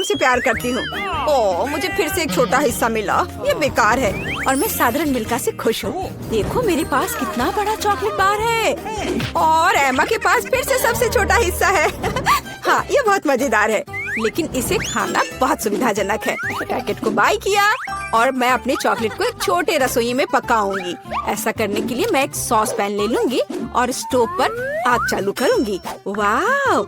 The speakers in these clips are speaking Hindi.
तुमसे प्यार करती हूँ। ओह, मुझे फिर से एक छोटा हिस्सा मिला। ये बेकार है और मैं साधारण मिल्का से खुश हूँ। देखो मेरे पास कितना बड़ा चॉकलेट बार है और एमा के पास फिर से सबसे छोटा हिस्सा है। हाँ, ये बहुत मजेदार है, लेकिन इसे खाना बहुत सुविधाजनक है। पैकेट को बाय किया और मैं अपने चॉकलेट को एक छोटे रसोई में पकाऊंगी। ऐसा करने के लिए मैं एक सॉस पैन ले लूंगी और स्टोव पर आग चालू करूंगी। वाह,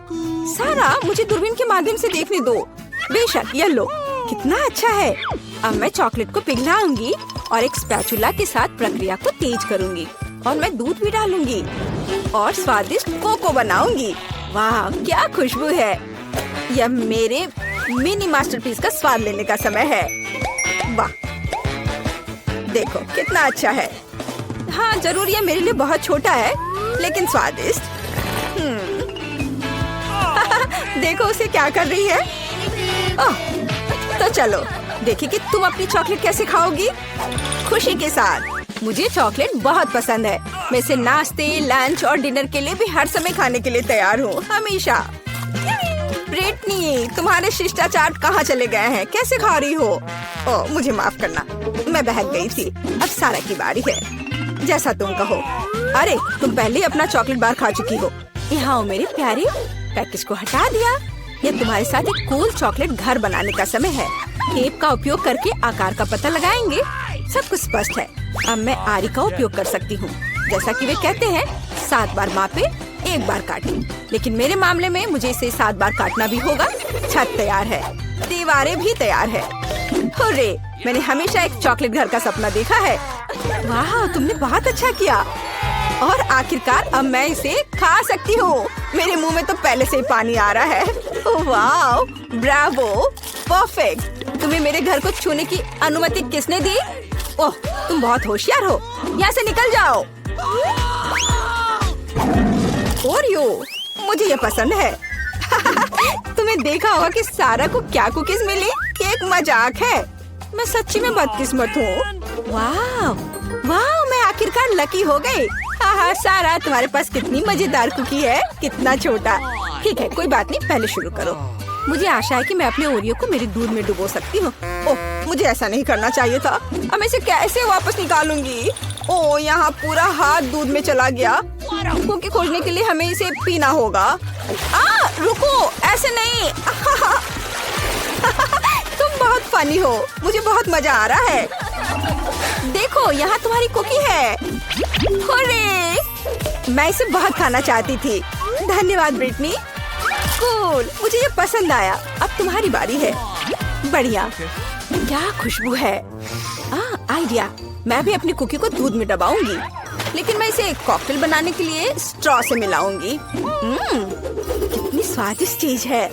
सारा मुझे दूरबीन के माध्यम से देखने दो। बेशक, ये लो, कितना अच्छा है। अब मैं चॉकलेट को पिघलाऊंगी और एक स्पैचुला के साथ प्रक्रिया को तेज करूंगी और मैं दूध भी डालूंगी और स्वादिष्ट कोको बनाऊंगी। वाह, क्या खुशबू है। यह मेरे मिनी मास्टरपीस का स्वाद लेने का समय है। वाह, देखो कितना अच्छा है। हाँ, जरूर ये मेरे लिए बहुत छोटा है, लेकिन स्वादिष्ट। देखो उसे क्या कर रही है। ओह, तो चलो देखिए कि तुम अपनी चॉकलेट कैसे खाओगी। खुशी के साथ। मुझे चॉकलेट बहुत पसंद है। मैं इसे नाश्ते, लंच और डिनर के लिए भी हर समय खाने के लिए तैयार हूँ, हमेशा। ब्रिटनी, तुम्हारे शिष्टाचार कहाँ चले गए हैं? कैसे खा रही हो? ओह, मुझे माफ करना, मैं बहक गई थी। अब सारा की बारी है, जैसा तुम कहो। अरे, तुम पहले ही अपना चॉकलेट बार खा चुकी हो। यहाँ मेरे प्यारे, पैकेज को हटा दिया। ये तुम्हारे साथ एक कूल चॉकलेट घर बनाने का समय है। टेप का उपयोग करके आकार का पता लगाएंगे। सब कुछ स्पष्ट है। अब मैं आरी का उपयोग कर सकती हूँ। जैसा कि वे कहते हैं, 7 बार मापे, 1 बार काटे। लेकिन मेरे मामले में मुझे इसे 7 बार काटना भी होगा। छत तैयार है, दीवारें भी तैयार है। हुर्रे, मैंने हमेशा एक चॉकलेट घर का सपना देखा है। वाह, तुमने बहुत अच्छा किया और आखिरकार अब मैं इसे खा सकती हूँ। मेरे मुंह में तो पहले से ही पानी आ रहा है। वाह, ब्रावो, परफेक्ट। तुम्हें मेरे घर को छूने की अनुमति किसने दी? ओह, तुम बहुत होशियार हो। यहाँ से निकल जाओ। ओरियो, मुझे ये पसंद है। तुम्हें देखा होगा कि सारा को क्या कुकीज मिली? ये एक मजाक है। मैं सच्ची में बदकिस्मत हूँ। वाह वाह, मैं आखिरकार लकी हो गई। हाँ, सारा, तुम्हारे पास कितनी मजेदार कुकी है। कितना छोटा। ठीक है, कोई बात नहीं, पहले शुरू करो। मुझे आशा है कि मैं अपने ओरियो को मेरे दूध में डुबो सकती हूँ। ओह, मुझे ऐसा नहीं करना चाहिए था। अब मैं इसे कैसे वापस निकालूंगी? ओह, यहाँ पूरा हाथ दूध में चला गया। कुकी खोजने के लिए हमें इसे पीना होगा। रुको, ऐसे नहीं। तुम बहुत फनी हो। मुझे बहुत मजा आ रहा है। देखो, यहाँ तुम्हारी कुकी है। हुर्रे! मैं इसे बहुत खाना चाहती थी। धन्यवाद ब्रिटनी। कूल, मुझे ये पसंद आया। अब तुम्हारी बारी है। बढ़िया, क्या खुशबू है। आइडिया, मैं भी अपनी कुकी को दूध में दबाऊंगी, लेकिन मैं इसे एक कॉकटेल बनाने के लिए स्ट्रॉ से मिलाऊंगी। कितनी स्वादिष्ट चीज है।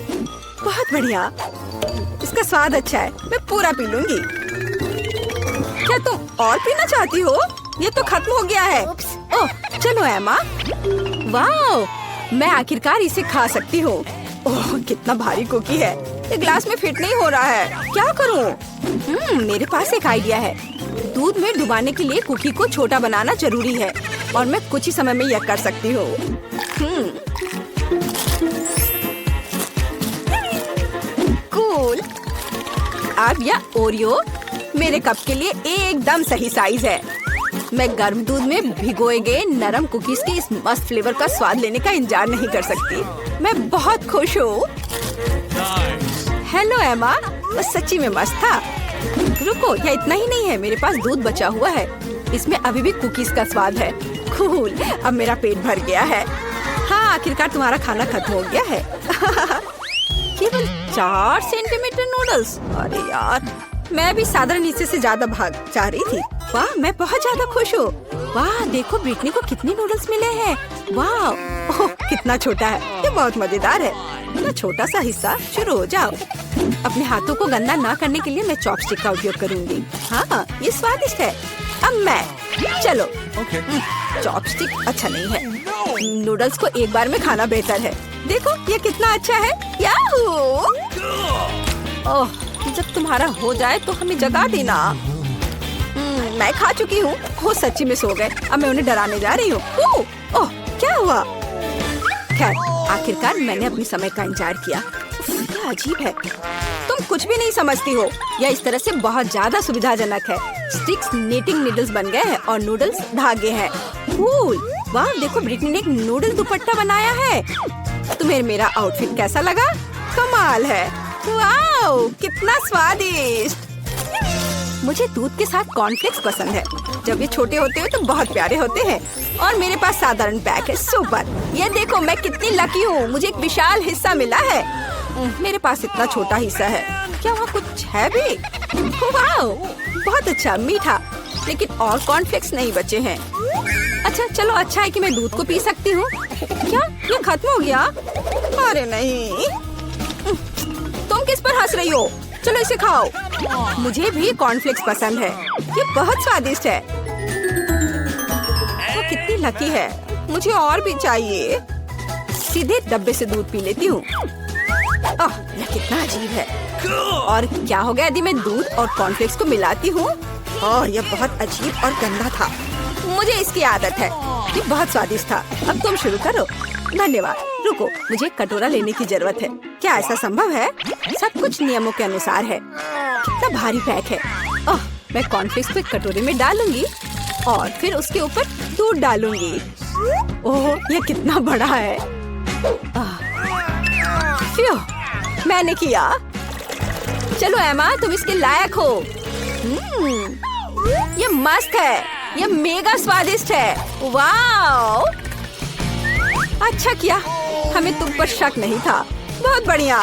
बहुत बढ़िया, इसका स्वाद अच्छा है। मैं पूरा पी लूंगी। क्या तुम और पीना चाहती हो? ये तो खत्म हो गया है। ओह, चलो एमा। वाह, मैं आखिरकार इसे खा सकती हूँ। ओह, कितना भारी कुकी है। ये ग्लास में फिट नहीं हो रहा है। क्या करूँ? मेरे पास एक आइडिया है। दूध में डुबाने के लिए कुकी को छोटा बनाना जरूरी है और मैं कुछ ही समय में यह कर सकती हूँ। कूल। अब यह ओरियो मेरे कप के लिए एकदम सही साइज है। मैं गर्म दूध में भिगोए गए नरम कुकीज के इस मस्त फ्लेवर का स्वाद लेने का इंतजार नहीं कर सकती। मैं बहुत खुश हूँ। हेलो एमा, बस सच्ची में मस्त था। रुको, यह इतना ही नहीं है। मेरे पास दूध बचा हुआ है। इसमें अभी भी कुकीज का स्वाद है। कूल, अब मेरा पेट भर गया है। हाँ, आखिरकार तुम्हारा खाना खत्म हो गया है। केवल 4 सेंटीमीटर नूडल्स। अरे यार, मैं भी साधारण हिस्से से ज्यादा भाग जा रही थी। वाह, मैं बहुत ज्यादा खुश हूँ। वाह, देखो ब्रिटनी को कितने नूडल्स मिले हैं। वाह, ओह, कितना छोटा है। ये बहुत मजेदार है। इतना छोटा सा हिस्सा। शुरू हो जाओ। अपने हाथों को गंदा ना करने के लिए मैं चॉपस्टिक का उपयोग करूंगी। हाँ, ये स्वादिष्ट है। अब मैं, चलो। चॉपस्टिक अच्छा नहीं है। नूडल्स को एक बार में खाना बेहतर है। देखो, ये कितना अच्छा है। याहू! ओह, जब तुम्हारा हो जाए तो हमें जगा देना। मैं खा चुकी हूँ। वो सच्ची में सो गए। अब मैं उन्हें डराने जा रही हूँ। ओह, क्या हुआ? खैर, आखिरकार मैंने अपने समय का इंतजार किया। क्या अजीब है। तुम कुछ भी नहीं समझती हो। यह इस तरह से बहुत ज्यादा सुविधाजनक है। स्टिक्स नीटिंग नीडल्स बन गए हैं और नूडल्स धागे हैं। कूल! वाह, देखो ब्रिटनी ने एक नूडल दुपट्टा बनाया है। तुम्हें मेरा आउटफिट कैसा लगा? कमाल है। वाह, कितना स्वादिष्ट। मुझे दूध के साथ कॉर्नफ्लेक्स पसंद है। जब ये छोटे होते हैं तो बहुत प्यारे होते हैं। और मेरे पास साधारण पैक है। सुपर! ये देखो मैं कितनी लकी हूँ, मुझे एक विशाल हिस्सा मिला है। मेरे पास इतना छोटा हिस्सा है। क्या वहाँ कुछ है भी? वाह, बहुत अच्छा, मीठा। लेकिन और कॉर्नफ्लेक्स नहीं बचे हैं। अच्छा चलो, अच्छा है कि मैं दूध को पी सकती हूँ। क्या ये खत्म हो गया? अरे नहीं, तुम किस पर हंस रही हो? चलो इसे खाओ। मुझे भी कॉर्नफ्लेक्स पसंद है। ये बहुत स्वादिष्ट है। वो कितनी लकी है। मुझे और भी चाहिए। सीधे डब्बे से दूध पी लेती हूँ। यह कितना अजीब है। और क्या होगा यदि मैं दूध और कॉर्नफ्लेक्स को मिलाती हूँ? यह बहुत अजीब और गंदा था। मुझे इसकी आदत है। ये बहुत स्वादिष्ट था। अब तुम शुरू करो। धन्यवाद। रुको, मुझे एक कटोरा लेने की जरूरत है। क्या ऐसा संभव है? सब कुछ नियमों के अनुसार है। कितना भारी पैक है। मैं कॉर्नफ्लेक्स को कटोरे में डालूंगी और फिर उसके ऊपर दूध डालूंगी। ओह, ये कितना बड़ा है। मैंने किया। चलो एमा, तुम इसके लायक हो। ये मस्त है। ये मेगा स्वादिष्ट है। वाओ! अच्छा किया, हमें तुम पर शक नहीं था। बहुत बढ़िया।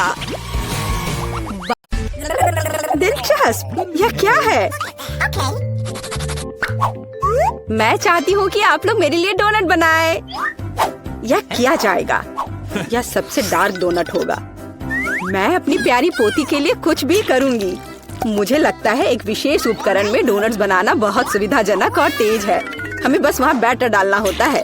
दिलचस्प। यह क्या है? मैं चाहती हूँ कि आप लोग मेरे लिए डोनट बनाएं। यह किया जाएगा। यह सबसे डार्क डोनट होगा। मैं अपनी प्यारी पोती के लिए कुछ भी करूँगी। मुझे लगता है एक विशेष उपकरण में डोनट्स बनाना बहुत सुविधाजनक और तेज है। हमें बस वहाँ बैटर डालना होता है।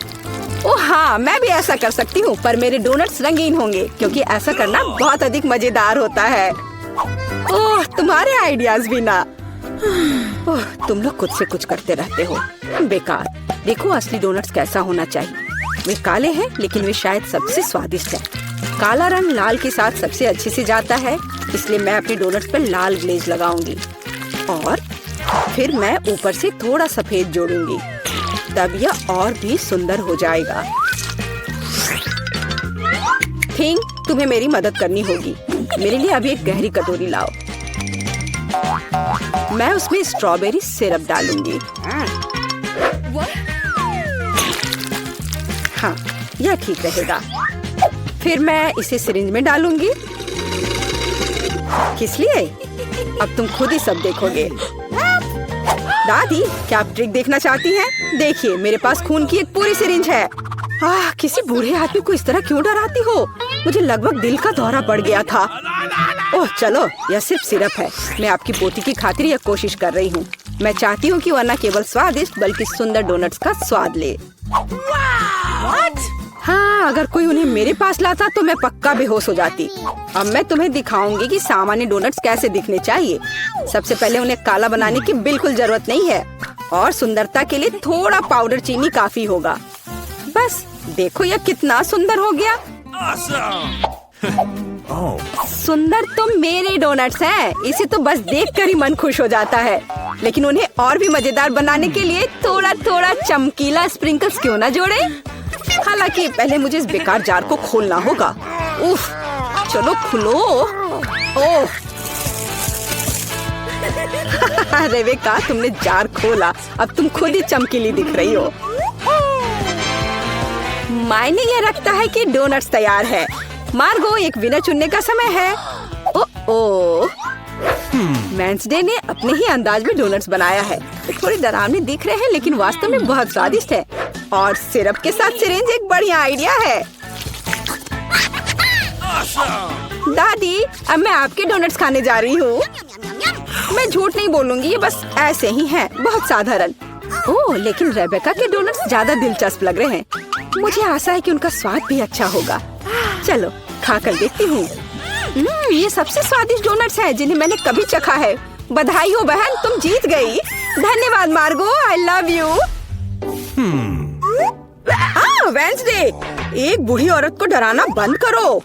ओह हाँ, मैं भी ऐसा कर सकती हूँ, पर मेरे डोनट्स रंगीन होंगे क्योंकि ऐसा करना बहुत अधिक मजेदार होता है। ओह, तुम्हारे आइडियाज भी ना। ओह, तुम लोग खुद से कुछ करते रहते हो। बेकार। देखो असली डोनट्स कैसा होना चाहिए। वे काले हैं लेकिन वे शायद सबसे स्वादिष्ट हैं। काला रंग लाल के साथ सबसे अच्छे से जाता है, इसलिए मैं अपने डोनट्स पर लाल ग्लेज लगाऊंगी और फिर मैं ऊपर से थोड़ा सफेद जोड़ूंगी। तब यह और भी सुंदर हो जाएगा। थिंग, तुम्हें मेरी मदद करनी होगी। मेरे लिए अभी एक गहरी कटोरी लाओ। मैं उसमें स्ट्रॉबेरी सिरप डालूंगी। हाँ, यह ठीक रहेगा। फिर मैं इसे सिरिंज में डालूंगी। किस लिए? अब तुम खुद ही सब देखोगे। दादी, क्या आप ट्रिक देखना चाहती हैं? देखिए, मेरे पास खून की एक पूरी सिरिंज है। किसी बूढ़े आदमी को इस तरह क्यों डराती हो? मुझे लगभग दिल का दौरा पड़ गया था। ओह चलो, यह सिर्फ सिरप है। मैं आपकी पोती की खातिर यह कोशिश कर रही हूँ। मैं चाहती हूँ कि वह न केवल स्वादिष्ट बल्कि सुंदर डोनट्स का स्वाद ले। हाँ, अगर कोई उन्हें मेरे पास लाता तो मैं पक्का बेहोश हो जाती। अब मैं तुम्हें दिखाऊंगी कि सामान्य डोनट्स कैसे दिखने चाहिए। सबसे पहले उन्हें काला बनाने की बिल्कुल जरूरत नहीं है और सुंदरता के लिए थोड़ा पाउडर चीनी काफी होगा। बस देखो, यह कितना सुंदर हो गया। सुंदर तो मेरे डोनट्स हैं। इसे तो बस देखकर ही मन खुश हो जाता है। लेकिन उन्हें और भी मजेदार बनाने के लिए थोड़ा थोड़ा चमकीला स्प्रिंकल्स क्यों ना जोड़े? हालांकि पहले मुझे इस बेकार जार को खोलना होगा। उफ, चलो खुलो। ओह, रेबेका, तुमने जार खोला। अब तुम खुद ही चमकीली दिख रही हो। मायने ये रखता है कि डोनट्स तैयार है। मार्गो, एक विनर चुनने का समय है। ओह, वेंसडे ने अपने ही अंदाज में डोनट्स बनाया है। थोड़ी डरावने दिख रहे हैं लेकिन वास्तव में बहुत स्वादिष्ट है। और सिरप के साथ सिरिंज एक बढ़िया आइडिया है। दादी, अब मैं आपके डोनट्स खाने जा रही हूँ। मैं झूठ नहीं बोलूंगी, ये बस ऐसे ही हैं, बहुत साधारण। ओह, लेकिन रेबेका के डोनट्स ज्यादा दिलचस्प लग रहे हैं। मुझे आशा है कि उनका स्वाद भी अच्छा होगा। चलो खा कर देखती हूँ। ये सबसे स्वादिष्ट डोनट्स हैं जिन्हें मैंने कभी चखा है। बधाई हो बहन, तुम जीत गई। धन्यवाद मार्गो, आई लव यू। वेंसडे, एक बूढ़ी औरत को डराना बंद करो।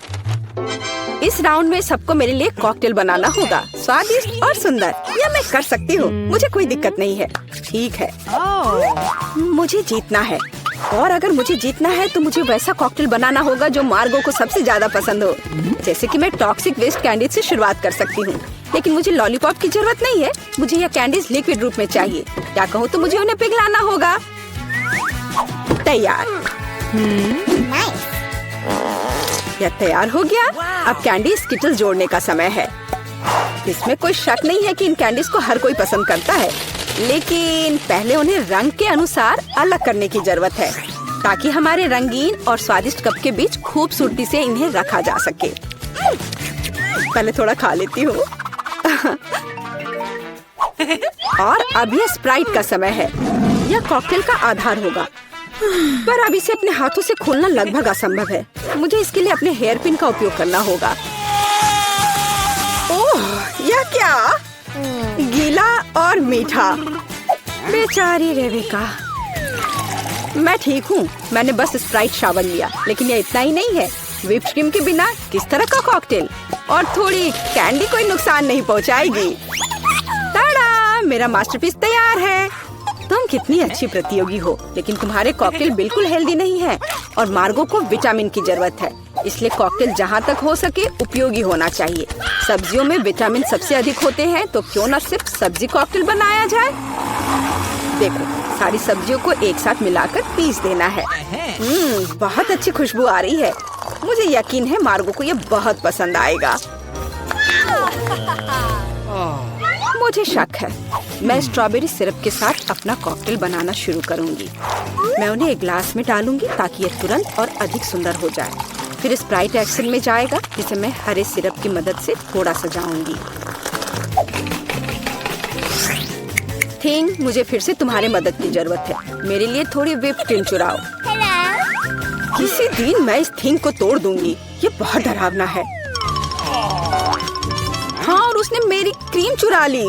इस राउंड में सबको मेरे लिए कॉकटेल बनाना होगा, स्वादिष्ट और सुंदर। यह मैं कर सकती हूँ, मुझे कोई दिक्कत नहीं है। ठीक है, मुझे जीतना है, और अगर मुझे जीतना है तो मुझे वैसा कॉकटेल बनाना होगा जो मार्गो को सबसे ज्यादा पसंद हो। जैसे कि मैं टॉक्सिक वेस्ट कैंडीज से शुरुआत कर सकती हूँ, लेकिन मुझे लॉलीपॉप की जरूरत नहीं है। मुझे यह कैंडीज लिक्विड रूप में चाहिए। क्या कहूँ तो मुझे उन्हें पिघलाना होगा। तैयार। यह तैयार हो गया। अब कैंडी स्किटल जोड़ने का समय है। इसमें कोई शक नहीं है कि इन कैंडीज को हर कोई पसंद करता है, लेकिन पहले उन्हें रंग के अनुसार अलग करने की जरूरत है, ताकि हमारे रंगीन और स्वादिष्ट कप के बीच खूबसूरती से इन्हें रखा जा सके। पहले थोड़ा खा लेती हूँ। और अब यह स्प्राइट का समय है। यह कॉकटेल का आधार होगा, पर अब इसे अपने हाथों से खोलना लगभग असंभव है। मुझे इसके लिए अपने हेयर पिन का उपयोग करना होगा। ओह, यह क्या? गीला और मीठा। बेचारी रेबिका। मैं ठीक हूँ, मैंने बस स्प्राइट शावर लिया, लेकिन यह इतना ही नहीं है। व्हिप क्रीम के बिना किस तरह का कॉकटेल? और थोड़ी कैंडी कोई नुकसान नहीं पहुँचाएगी। ताड़ा, मेरा मास्टरपीस तैयार है। तुम कितनी अच्छी प्रतियोगी हो, लेकिन तुम्हारे कॉकटेल बिल्कुल हेल्दी नहीं है, और मार्गो को विटामिन की जरूरत है। इसलिए कॉकटेल जहाँ तक हो सके उपयोगी होना चाहिए। सब्जियों में विटामिन सबसे अधिक होते हैं, तो क्यों न सिर्फ सब्जी कॉकटेल बनाया जाए। देखो, सारी सब्जियों को एक साथ मिलाकर पीस देना है। बहुत अच्छी खुशबू आ रही है। मुझे यकीन है मार्गो को ये बहुत पसंद आएगा। मुझे शक है। मैं स्ट्रॉबेरी सिरप के साथ अपना कॉकटेल बनाना शुरू करूंगी। मैं उन्हें एक ग्लास में डालूंगी ताकि यह तुरंत और अधिक सुंदर हो जाए। फिर स्प्राइट एक्शन में जाएगा, जिसे मैं हरे सिरप की मदद से थोड़ा सजाऊंगी। थिंग, मुझे फिर से तुम्हारी मदद की जरूरत है। मेरे लिए थोड़ी व्हिप क्रीम चुराओ। किसी दिन मैं इस थिंग को तोड़ दूंगी। ये बहुत डरावना है। हाँ, और उसने मेरी क्रीम चुरा ली।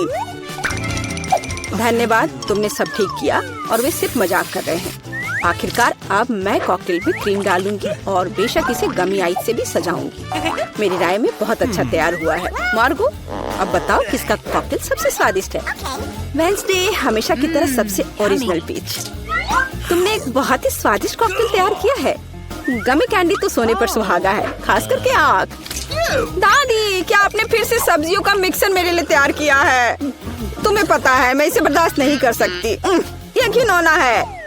धन्यवाद, तुमने सब ठीक किया। और वे सिर्फ मजाक कर रहे हैं। आखिरकार अब मैं कॉकटेल में क्रीम डालूंगी और बेशक इसे गमी आइस से भी सजाऊंगी। मेरी राय में बहुत अच्छा तैयार हुआ है। मार्गो, अब बताओ किसका कॉकटेल सबसे स्वादिष्ट है? वेंसडे, हमेशा की तरह सबसे ओरिजिनल पीच। तुमने एक बहुत ही स्वादिष्ट कॉकटेल तैयार किया है। गमी कैंडी तो सोने पर सुहागा है, खास करके आँख। दादी, क्या आपने फिर से सब्जियों का मिक्सर मेरे लिए तैयार किया है? तुम्हें पता है मैं इसे बर्दाश्त नहीं कर सकती। ये घिनौना है।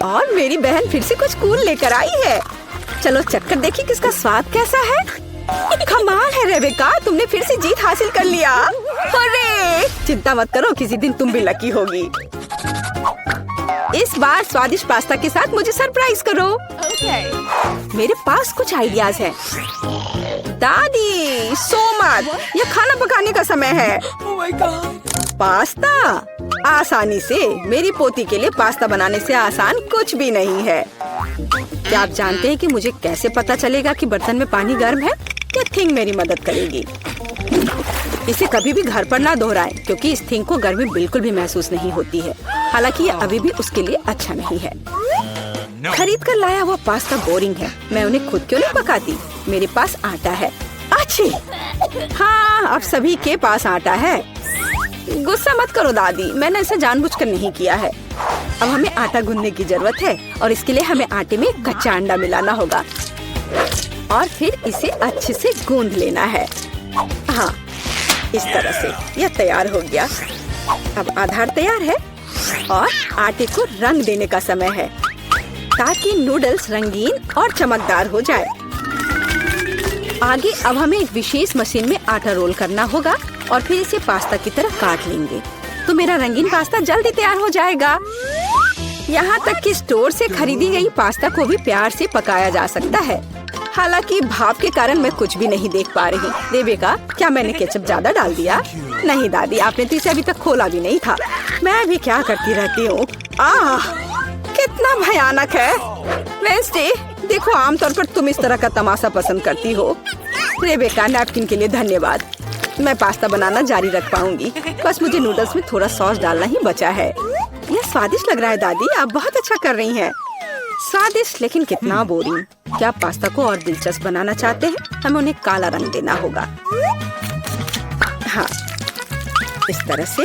और मेरी बहन फिर से कुछ कूल लेकर आई है। चलो चक्कर देखिए किसका स्वाद कैसा है। कमाल है रेबेका, तुमने फिर से जीत हासिल कर लिया। अरे चिंता मत करो, किसी दिन तुम भी लकी होगी। इस बार स्वादिष्ट पास्ता के साथ मुझे सरप्राइज करो। मेरे पास कुछ आइडियाज हैं। दादी, सो मत, ये खाना पकाने का समय है। पास्ता आसानी से। मेरी पोती के लिए पास्ता बनाने से आसान कुछ भी नहीं है। क्या आप जानते हैं कि मुझे कैसे पता चलेगा कि बर्तन में पानी गर्म है? ये थिंग मेरी मदद करेगी। इसे कभी भी घर पर ना दोहराएं, क्योंकि इस थिंग को गर्मी बिल्कुल भी महसूस नहीं होती है। हालांकि ये अभी भी उसके लिए अच्छा नहीं है। खरीद कर लाया हुआ पास्ता बोरिंग है। मैं उन्हें खुद क्यों नहीं पकाती? मेरे पास आटा है। अच्छी, हाँ, अब सभी के पास आटा है। गुस्सा मत करो दादी, मैंने ऐसा जानबूझकर नहीं किया है। अब हमें आटा गूंदने की जरूरत है, और इसके लिए हमें आटे में कच्चा अंडा मिलाना होगा और फिर इसे अच्छे से गूंद लेना है। हाँ, इस तरह से यह तैयार हो गया। अब आधार तैयार है और आटे को रंग देने का समय है, ताकि नूडल्स रंगीन और चमकदार हो जाए। आगे अब हमें एक विशेष मशीन में आटा रोल करना होगा और फिर इसे पास्ता की तरह काट लेंगे, तो मेरा रंगीन पास्ता जल्दी तैयार हो जाएगा। यहाँ तक कि स्टोर से खरीदी गई पास्ता को भी प्यार से पकाया जा सकता है। हालांकि भाप के कारण मैं कुछ भी नहीं देख पा रही। रेबेका, क्या मैंने केचप ज्यादा डाल दिया? नहीं दादी, आपने तो इसे अभी तक खोला भी नहीं था। मैं भी क्या करती रहती हूँ। कितना भयानक है। वेंसडे, देखो, आमतौर पर तुम इस तरह का तमाशा पसंद करती हो। रेबेका, नैपकिन के लिए धन्यवाद। मैं पास्ता बनाना जारी रख पाऊंगी। बस मुझे नूडल्स में थोड़ा सॉस डालना ही बचा है। यह स्वादिष्ट लग रहा है दादी, आप बहुत अच्छा कर रही हैं। स्वादिष्ट, लेकिन कितना बोरिंग। क्या पास्ता को और दिलचस्प बनाना चाहते हैं? हमें उन्हें काला रंग देना होगा। हाँ, इस तरह से।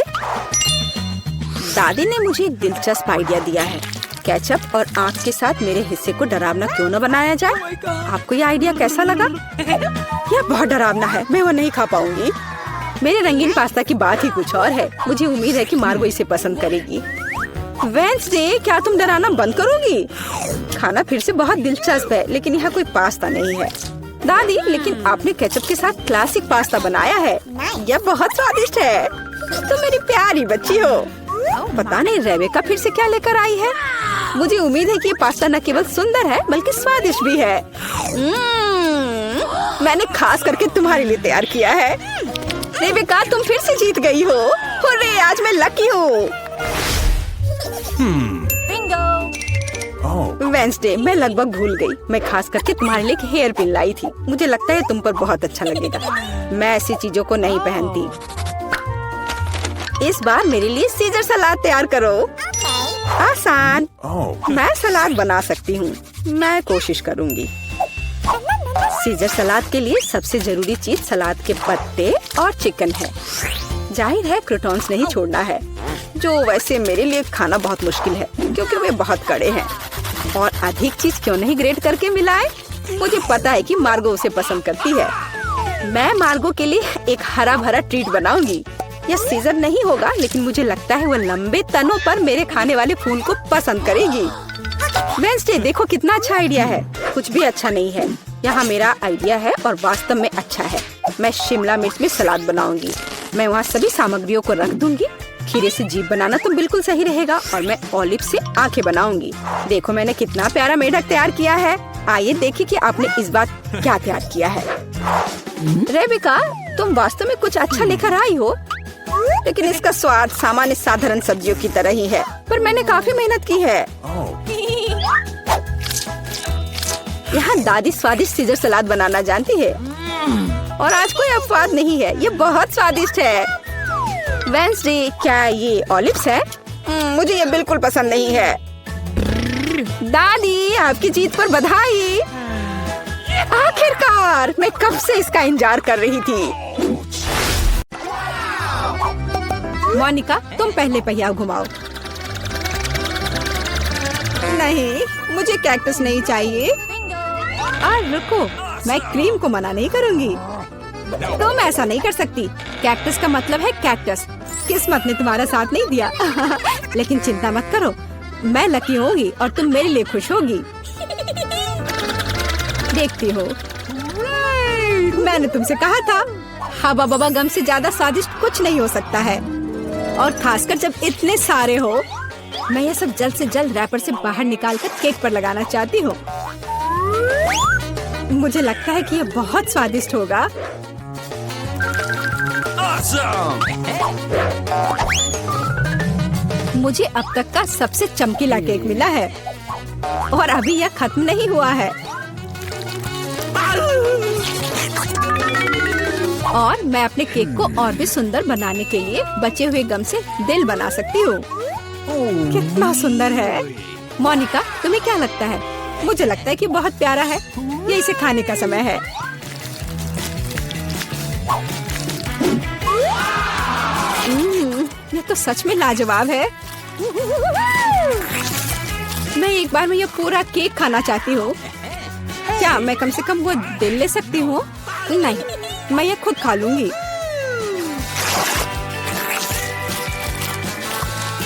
दादी ने मुझे एक दिलचस्प आइडिया दिया है। केचप और आँख के साथ मेरे हिस्से को डरावना क्यों न बनाया जाए? आपको ये आइडिया कैसा लगा? यह बहुत डरावना है, मैं वो नहीं खा पाऊंगी। मेरे रंगीन पास्ता की बात ही कुछ और है। मुझे उम्मीद है कि मार्गो इसे पसंद करेगी। वेंसडे, क्या तुम डराना बंद करोगी? खाना फिर से बहुत दिलचस्प है, लेकिन यहाँ कोई पास्ता नहीं है। दादी, लेकिन आपने केचप के साथ क्लासिक पास्ता बनाया है। यह बहुत स्वादिष्ट है। तुम मेरी प्यारी बच्ची हो। पता नहीं रेबेका फिर से क्या लेकर आई है। मुझे उम्मीद है कि ये पास्ता न केवल सुंदर है बल्कि स्वादिष्ट भी है। मैंने खास करके तुम्हारे लिए तैयार किया है। रेबेका, तुम फिर से जीत गई हो। हुर्रे, आज मैं लकी हूँ। वेंसडे, मैं लगभग भूल गई। मैं खास करके तुम्हारे लिए एक हेयर पिन लाई थी। मुझे लगता है तुम पर बहुत अच्छा लगेगा। मैं ऐसी चीजों को नहीं पहनती। इस बार मेरे लिए सीजर सलाद तैयार करो। आसान। मैं सलाद बना सकती हूँ। मैं कोशिश करूँगी। सीजर सलाद के लिए सबसे जरूरी चीज सलाद के पत्ते और चिकन है। जाहिर है क्रूटॉन्स नहीं छोड़ना है, जो वैसे मेरे लिए खाना बहुत मुश्किल है क्योंकि वे बहुत कड़े हैं। और अधिक चीज क्यों नहीं ग्रेट करके मिलाए? मुझे पता है कि मार्गो उसे पसंद करती है। मैं मार्गो के लिए एक हरा भरा ट्रीट बनाऊंगी। यह सीजर नहीं होगा, लेकिन मुझे लगता है वो लंबे तनों पर मेरे खाने वाले फूल को पसंद करेगी। वेंसडे, देखो कितना अच्छा आइडिया है। कुछ भी अच्छा नहीं है। यहाँ मेरा आइडिया है और वास्तव में अच्छा है। मैं शिमला मिर्च में सलाद बनाऊंगी। मैं वहाँ सभी सामग्रियों को रख दूंगी। खीरे से जीभ बनाना तो बिल्कुल सही रहेगा और मैं ऑलिव से आंखें बनाऊंगी। देखो मैंने कितना प्यारा मेढक तैयार किया है। आइए देखिए कि आपने इस बार क्या तैयार किया है। रेबेका, तुम वास्तव में कुछ अच्छा लेकर आई हो, लेकिन इसका स्वाद सामान्य साधारण सब्जियों की तरह ही है। पर मैंने काफी मेहनत की है। यहाँ दादी स्वादिष्ट सीजर सलाद बनाना जानती है और आज कोई अपवाद नहीं है। ये बहुत स्वादिष्ट है। वेंसडे, क्या ये ऑलिव्स है? मुझे ये बिल्कुल पसंद नहीं है। दादी, आपकी जीत पर बधाई। आखिरकार, मैं कब से इसका इंतजार कर रही थी। मोनिका, तुम पहले पहिया घुमाओ। नहीं, मुझे कैक्टस नहीं चाहिए। रुको, मैं क्रीम को मना नहीं करूंगी। तुम ऐसा नहीं कर सकती। कैक्टस का मतलब है कैक्टस। किस्मत ने तुम्हारा साथ नहीं दिया। लेकिन चिंता मत करो, मैं लकी होगी और तुम मेरे लिए खुश होगी। देखती हो, मैंने तुमसे कहा था, हवा बबा गम से ज्यादा स्वादिष्ट कुछ नहीं हो सकता है। और खासकर जब इतने सारे हो। मैं ये सब जल्द से जल्द रैपर से बाहर निकालकर केक पर लगाना चाहती हूँ। मुझे लगता है कि ये बहुत स्वादिष्ट होगा। मुझे अब तक का सबसे चमकीला केक मिला है और अभी यह खत्म नहीं हुआ है। और मैं अपने केक को और भी सुंदर बनाने के लिए बचे हुए गम से दिल बना सकती हूँ। कितना सुंदर है। मोनिका, तुम्हें क्या लगता है? मुझे लगता है कि बहुत प्यारा है। ये इसे खाने का समय है। ये तो सच में लाजवाब है। मैं एक बार में ये पूरा केक खाना चाहती हूँ। क्या मैं कम से कम वो दिल ले सकती हूँ? नहीं, मैं ये खुद खा लूंगी।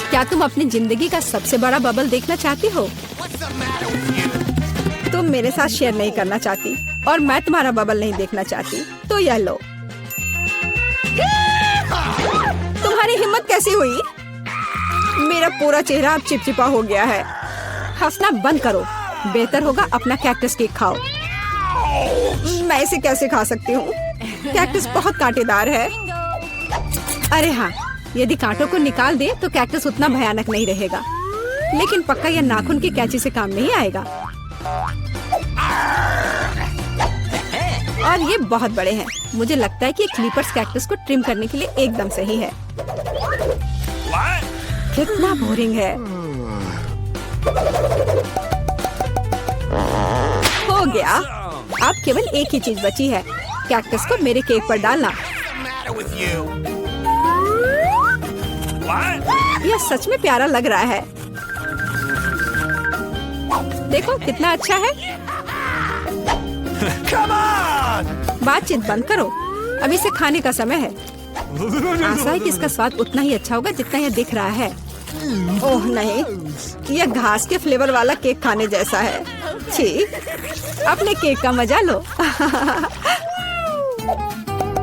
क्या तुम अपनी जिंदगी का सबसे बड़ा बबल देखना चाहती हो? तुम मेरे साथ शेयर नहीं करना चाहती और मैं तुम्हारा बबल नहीं देखना चाहती, तो यह लो। तुम्हारी हिम्मत कैसी हुई? मेरा पूरा चेहरा अब चिपचिपा हो गया है। हंसना बंद करो। बेहतर होगा अपना कैक्टस केक खाओ। मैं इसे कैसे खा सकती हूँ? कैक्टस बहुत कांटेदार है। अरे हाँ, यदि कांटों को निकाल दे तो कैक्टस उतना भयानक नहीं रहेगा, लेकिन पक्का यह नाखून की कैंची से काम नहीं आएगा। और ये बहुत बड़े हैं। मुझे लगता है कि क्लिपर्स कैक्टस को ट्रिम करने के लिए एकदम सही है। कितना बोरिंग है। हो गया। अब केवल एक ही चीज बची है, कैक्टस को मेरे केक पर डालना। यह सच में प्यारा लग रहा है। देखो कितना अच्छा है। बातचीत बंद करो, अभी से खाने का समय है। आशा है कि इसका स्वाद उतना ही अच्छा होगा जितना यह दिख रहा है। ओह नहीं, यह घास के फ्लेवर वाला केक खाने जैसा है। छी, अपने केक का मजा लो।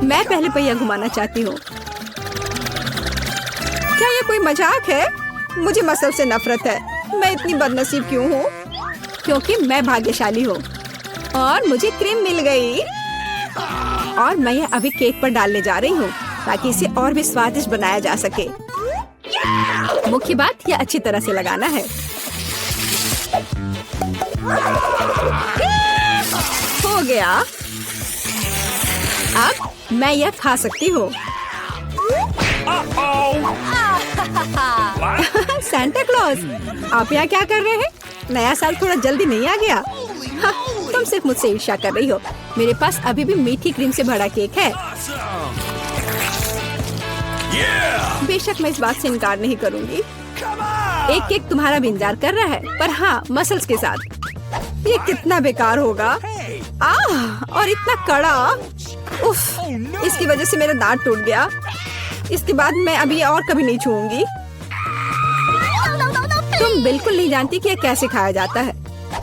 मैं पहले पहिया घुमाना चाहती हूँ। क्या ये कोई मजाक है? मुझे मसल से नफरत है। मैं इतनी बदनसीब क्यों हूँ? क्योंकि मैं भाग्यशाली हूँ और मुझे क्रीम मिल गई। और मैं यह अभी केक पर डालने जा रही हूँ ताकि इसे और भी स्वादिष्ट बनाया जा सके। मुख्य बात यह अच्छी तरह से लगाना है। हो गया। अब मैं यह खा सकती हूँ। सांता क्लॉज, आप यहाँ क्या कर रहे हैं? नया साल थोड़ा जल्दी नहीं आ गया? हाँ, तुम सिर्फ मुझसे ईर्ष्या कर रही हो। मेरे पास अभी भी मीठी क्रीम से भरा केक है। बेशक मैं इस बात से इनकार नहीं करूंगी। एक केक तुम्हारा भी इंतजार कर रहा है, पर हाँ, मसल्स के साथ। ये कितना बेकार होगा। और इतना कड़ा। उफ, इसकी वजह से मेरा दांत टूट गया। इसके बाद मैं अभी और कभी नहीं छूऊंगी। तुम बिल्कुल नहीं जानती कि यह कैसे खाया जाता है।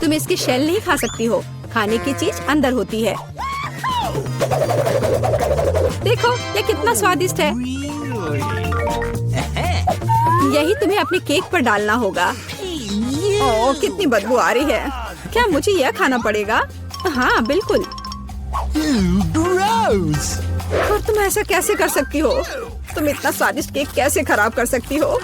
तुम इसकी शेल नहीं खा सकती हो। खाने की चीज अंदर होती है। देखो यह कितना स्वादिष्ट है। यही तुम्हें अपने केक पर डालना होगा। ओह, कितनी बदबू आ रही है। क्या मुझे यह खाना पड़ेगा? हाँ बिल्कुल। और तुम ऐसा कैसे कर सकती हो? तुम इतना स्वादिष्ट केक कैसे खराब कर सकती हो?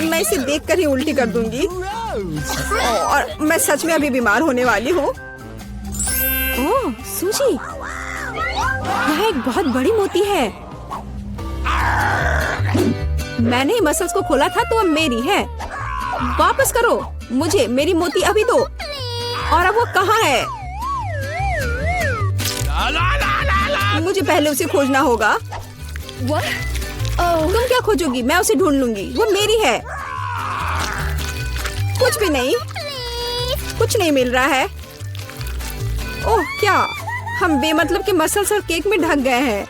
मैं इसे देखकर ही उल्टी कर दूंगी। और मैं सच में अभी बीमार होने वाली हूँ। ओह सूजी, यह एक बहुत बड़ी मोती है। मैंने मसल्स को खोला था तो अब मेरी है। वापस करो मुझे मेरी मोती अभी दो। और अब वो कहाँ है? मुझे पहले उसे खोजना होगा। तुम क्या खोजोगी? मैं उसे ढूंढ लूंगी। वो मेरी है। कुछ भी नहीं, कुछ नहीं मिल रहा है। ओह क्या, हम बेमतलब के मसल्स और केक में ढक गए हैं।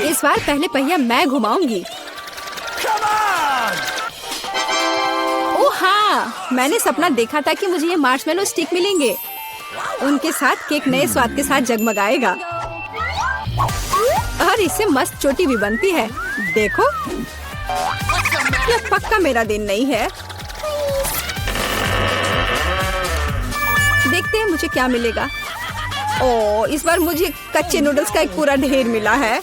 इस बार पहले पहिया मैं घुमाऊंगी। ओह हाँ, मैंने सपना देखा था कि मुझे ये मार्शमेलो स्टिक मिलेंगे। उनके साथ केक नए स्वाद के साथ जगमगाएगा और इससे मस्त चोटी भी बनती है। देखो, यह पक्का मेरा दिन नहीं है। देखते हैं मुझे क्या मिलेगा। ओह, इस बार मुझे कच्चे नूडल्स का एक पूरा ढेर मिला है।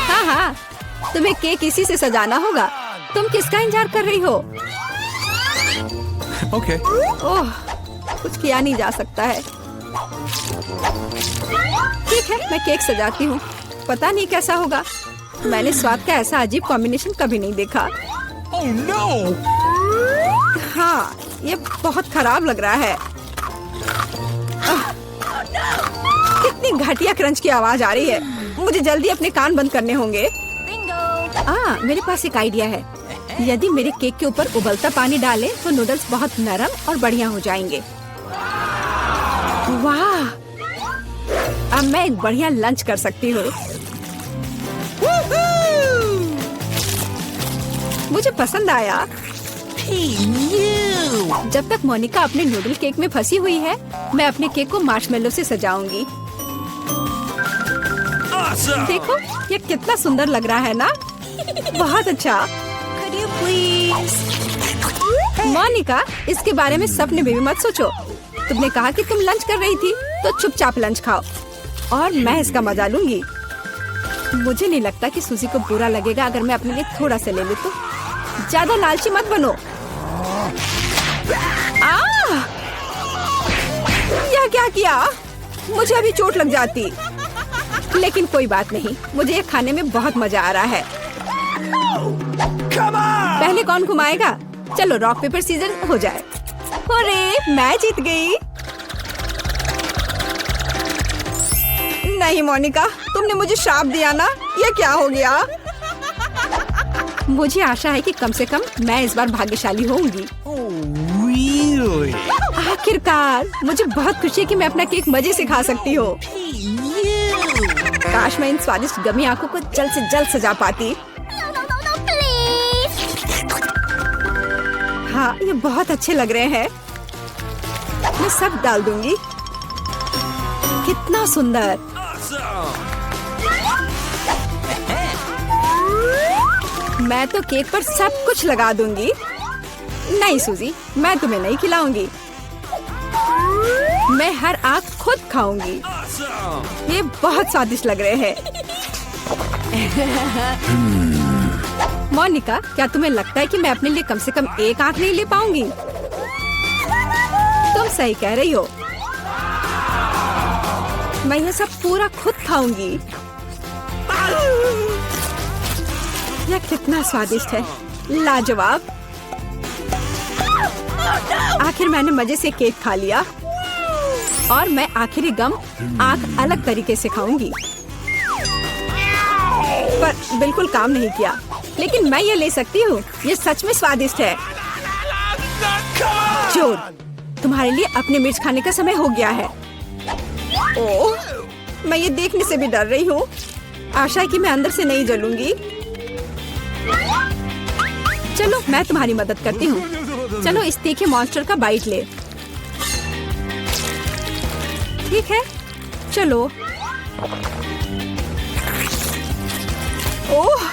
हाँ हाँ, तुम्हें केक इसी से सजाना होगा। तुम किसका इंतजार कर रही हो? Okay. ओह, कुछ किया नहीं जा सकता है। ठीक है, मैं केक सजाती हूँ। पता नहीं कैसा होगा। मैंने स्वाद का ऐसा अजीब कॉम्बिनेशन कभी नहीं देखा। Oh no! हाँ, ये बहुत खराब लग रहा है। कितनी घटिया क्रंच की आवाज आ रही है। मुझे जल्दी अपने कान बंद करने होंगे। मेरे पास एक आइडिया है। यदि मेरे केक के ऊपर उबलता पानी डालें तो नूडल्स बहुत नरम और बढ़िया हो जाएंगे। वाह, अब मैं एक बढ़िया लंच कर सकती हूँ। मुझे पसंद आया। जब तक मोनिका अपने नूडल केक में फंसी हुई है, मैं अपने केक को मार्शमेलो से सजाऊंगी। देखो, ये कितना सुंदर लग रहा है ना? बहुत अच्छा। मोनिका, इसके बारे में सपने में भी मत सोचो। तुमने कहा कि तुम लंच कर रही थी, तो चुपचाप लंच खाओ और मैं इसका मजा लूंगी। मुझे नहीं लगता कि सूजी को बुरा लगेगा अगर मैं अपने लिए थोड़ा सा ले लूं तो। ज्यादा लालची मत बनो। यह क्या किया? मुझे अभी चोट लग जाती। लेकिन कोई बात नहीं, मुझे ये खाने में बहुत मजा आ रहा है। पहले कौन घुमाएगा? चलो रॉक पेपर सीजर हो जाए। अरे मैं जीत गई। नहीं मोनिका, तुमने मुझे श्राप दिया ना, ये क्या हो गया? मुझे आशा है कि कम से कम मैं इस बार भाग्यशाली होंगी। Oh, really? आखिरकार मुझे बहुत खुशी है कि मैं अपना केक मजे से खा सकती हूँ। काश मैं इन स्वादिष्ट गमी आंखों को जल्द से जल्द सजा पाती। हाँ, ये बहुत अच्छे लग रहे हैं। मैं सब डाल दूंगी। कितना सुंदर। मैं तो केक पर सब कुछ लगा दूंगी। नहीं सूजी, मैं तुम्हें नहीं खिलाऊंगी। मैं हर आंख खुद खाऊंगी। ये बहुत स्वादिष्ट लग रहे हैं। मोनिका, क्या तुम्हें लगता है कि मैं अपने लिए कम से कम एक आंख नहीं ले पाऊंगी? तुम सही कह रही हो। मैं ये सब पूरा खुद खाऊंगी। यह कितना स्वादिष्ट है, लाजवाब। आखिर मैंने मजे से केक खा लिया और मैं आखिरी गम आंख अलग तरीके से खाऊंगी। पर बिल्कुल काम नहीं किया, लेकिन मैं ये ले सकती हूँ। ये सच में स्वादिष्ट है। जोर, तुम्हारे लिए अपने मिर्च खाने का समय हो गया है। ओह, मैं ये देखने से भी डर रही हूँ। आशा है कि मैं अंदर से नहीं जलूंगी। चलो, मैं तुम्हारी मदद करती हूँ। चलो, इस तीखे मॉन्स्टर का बाइट ले। ठीक है, चलो। ओह,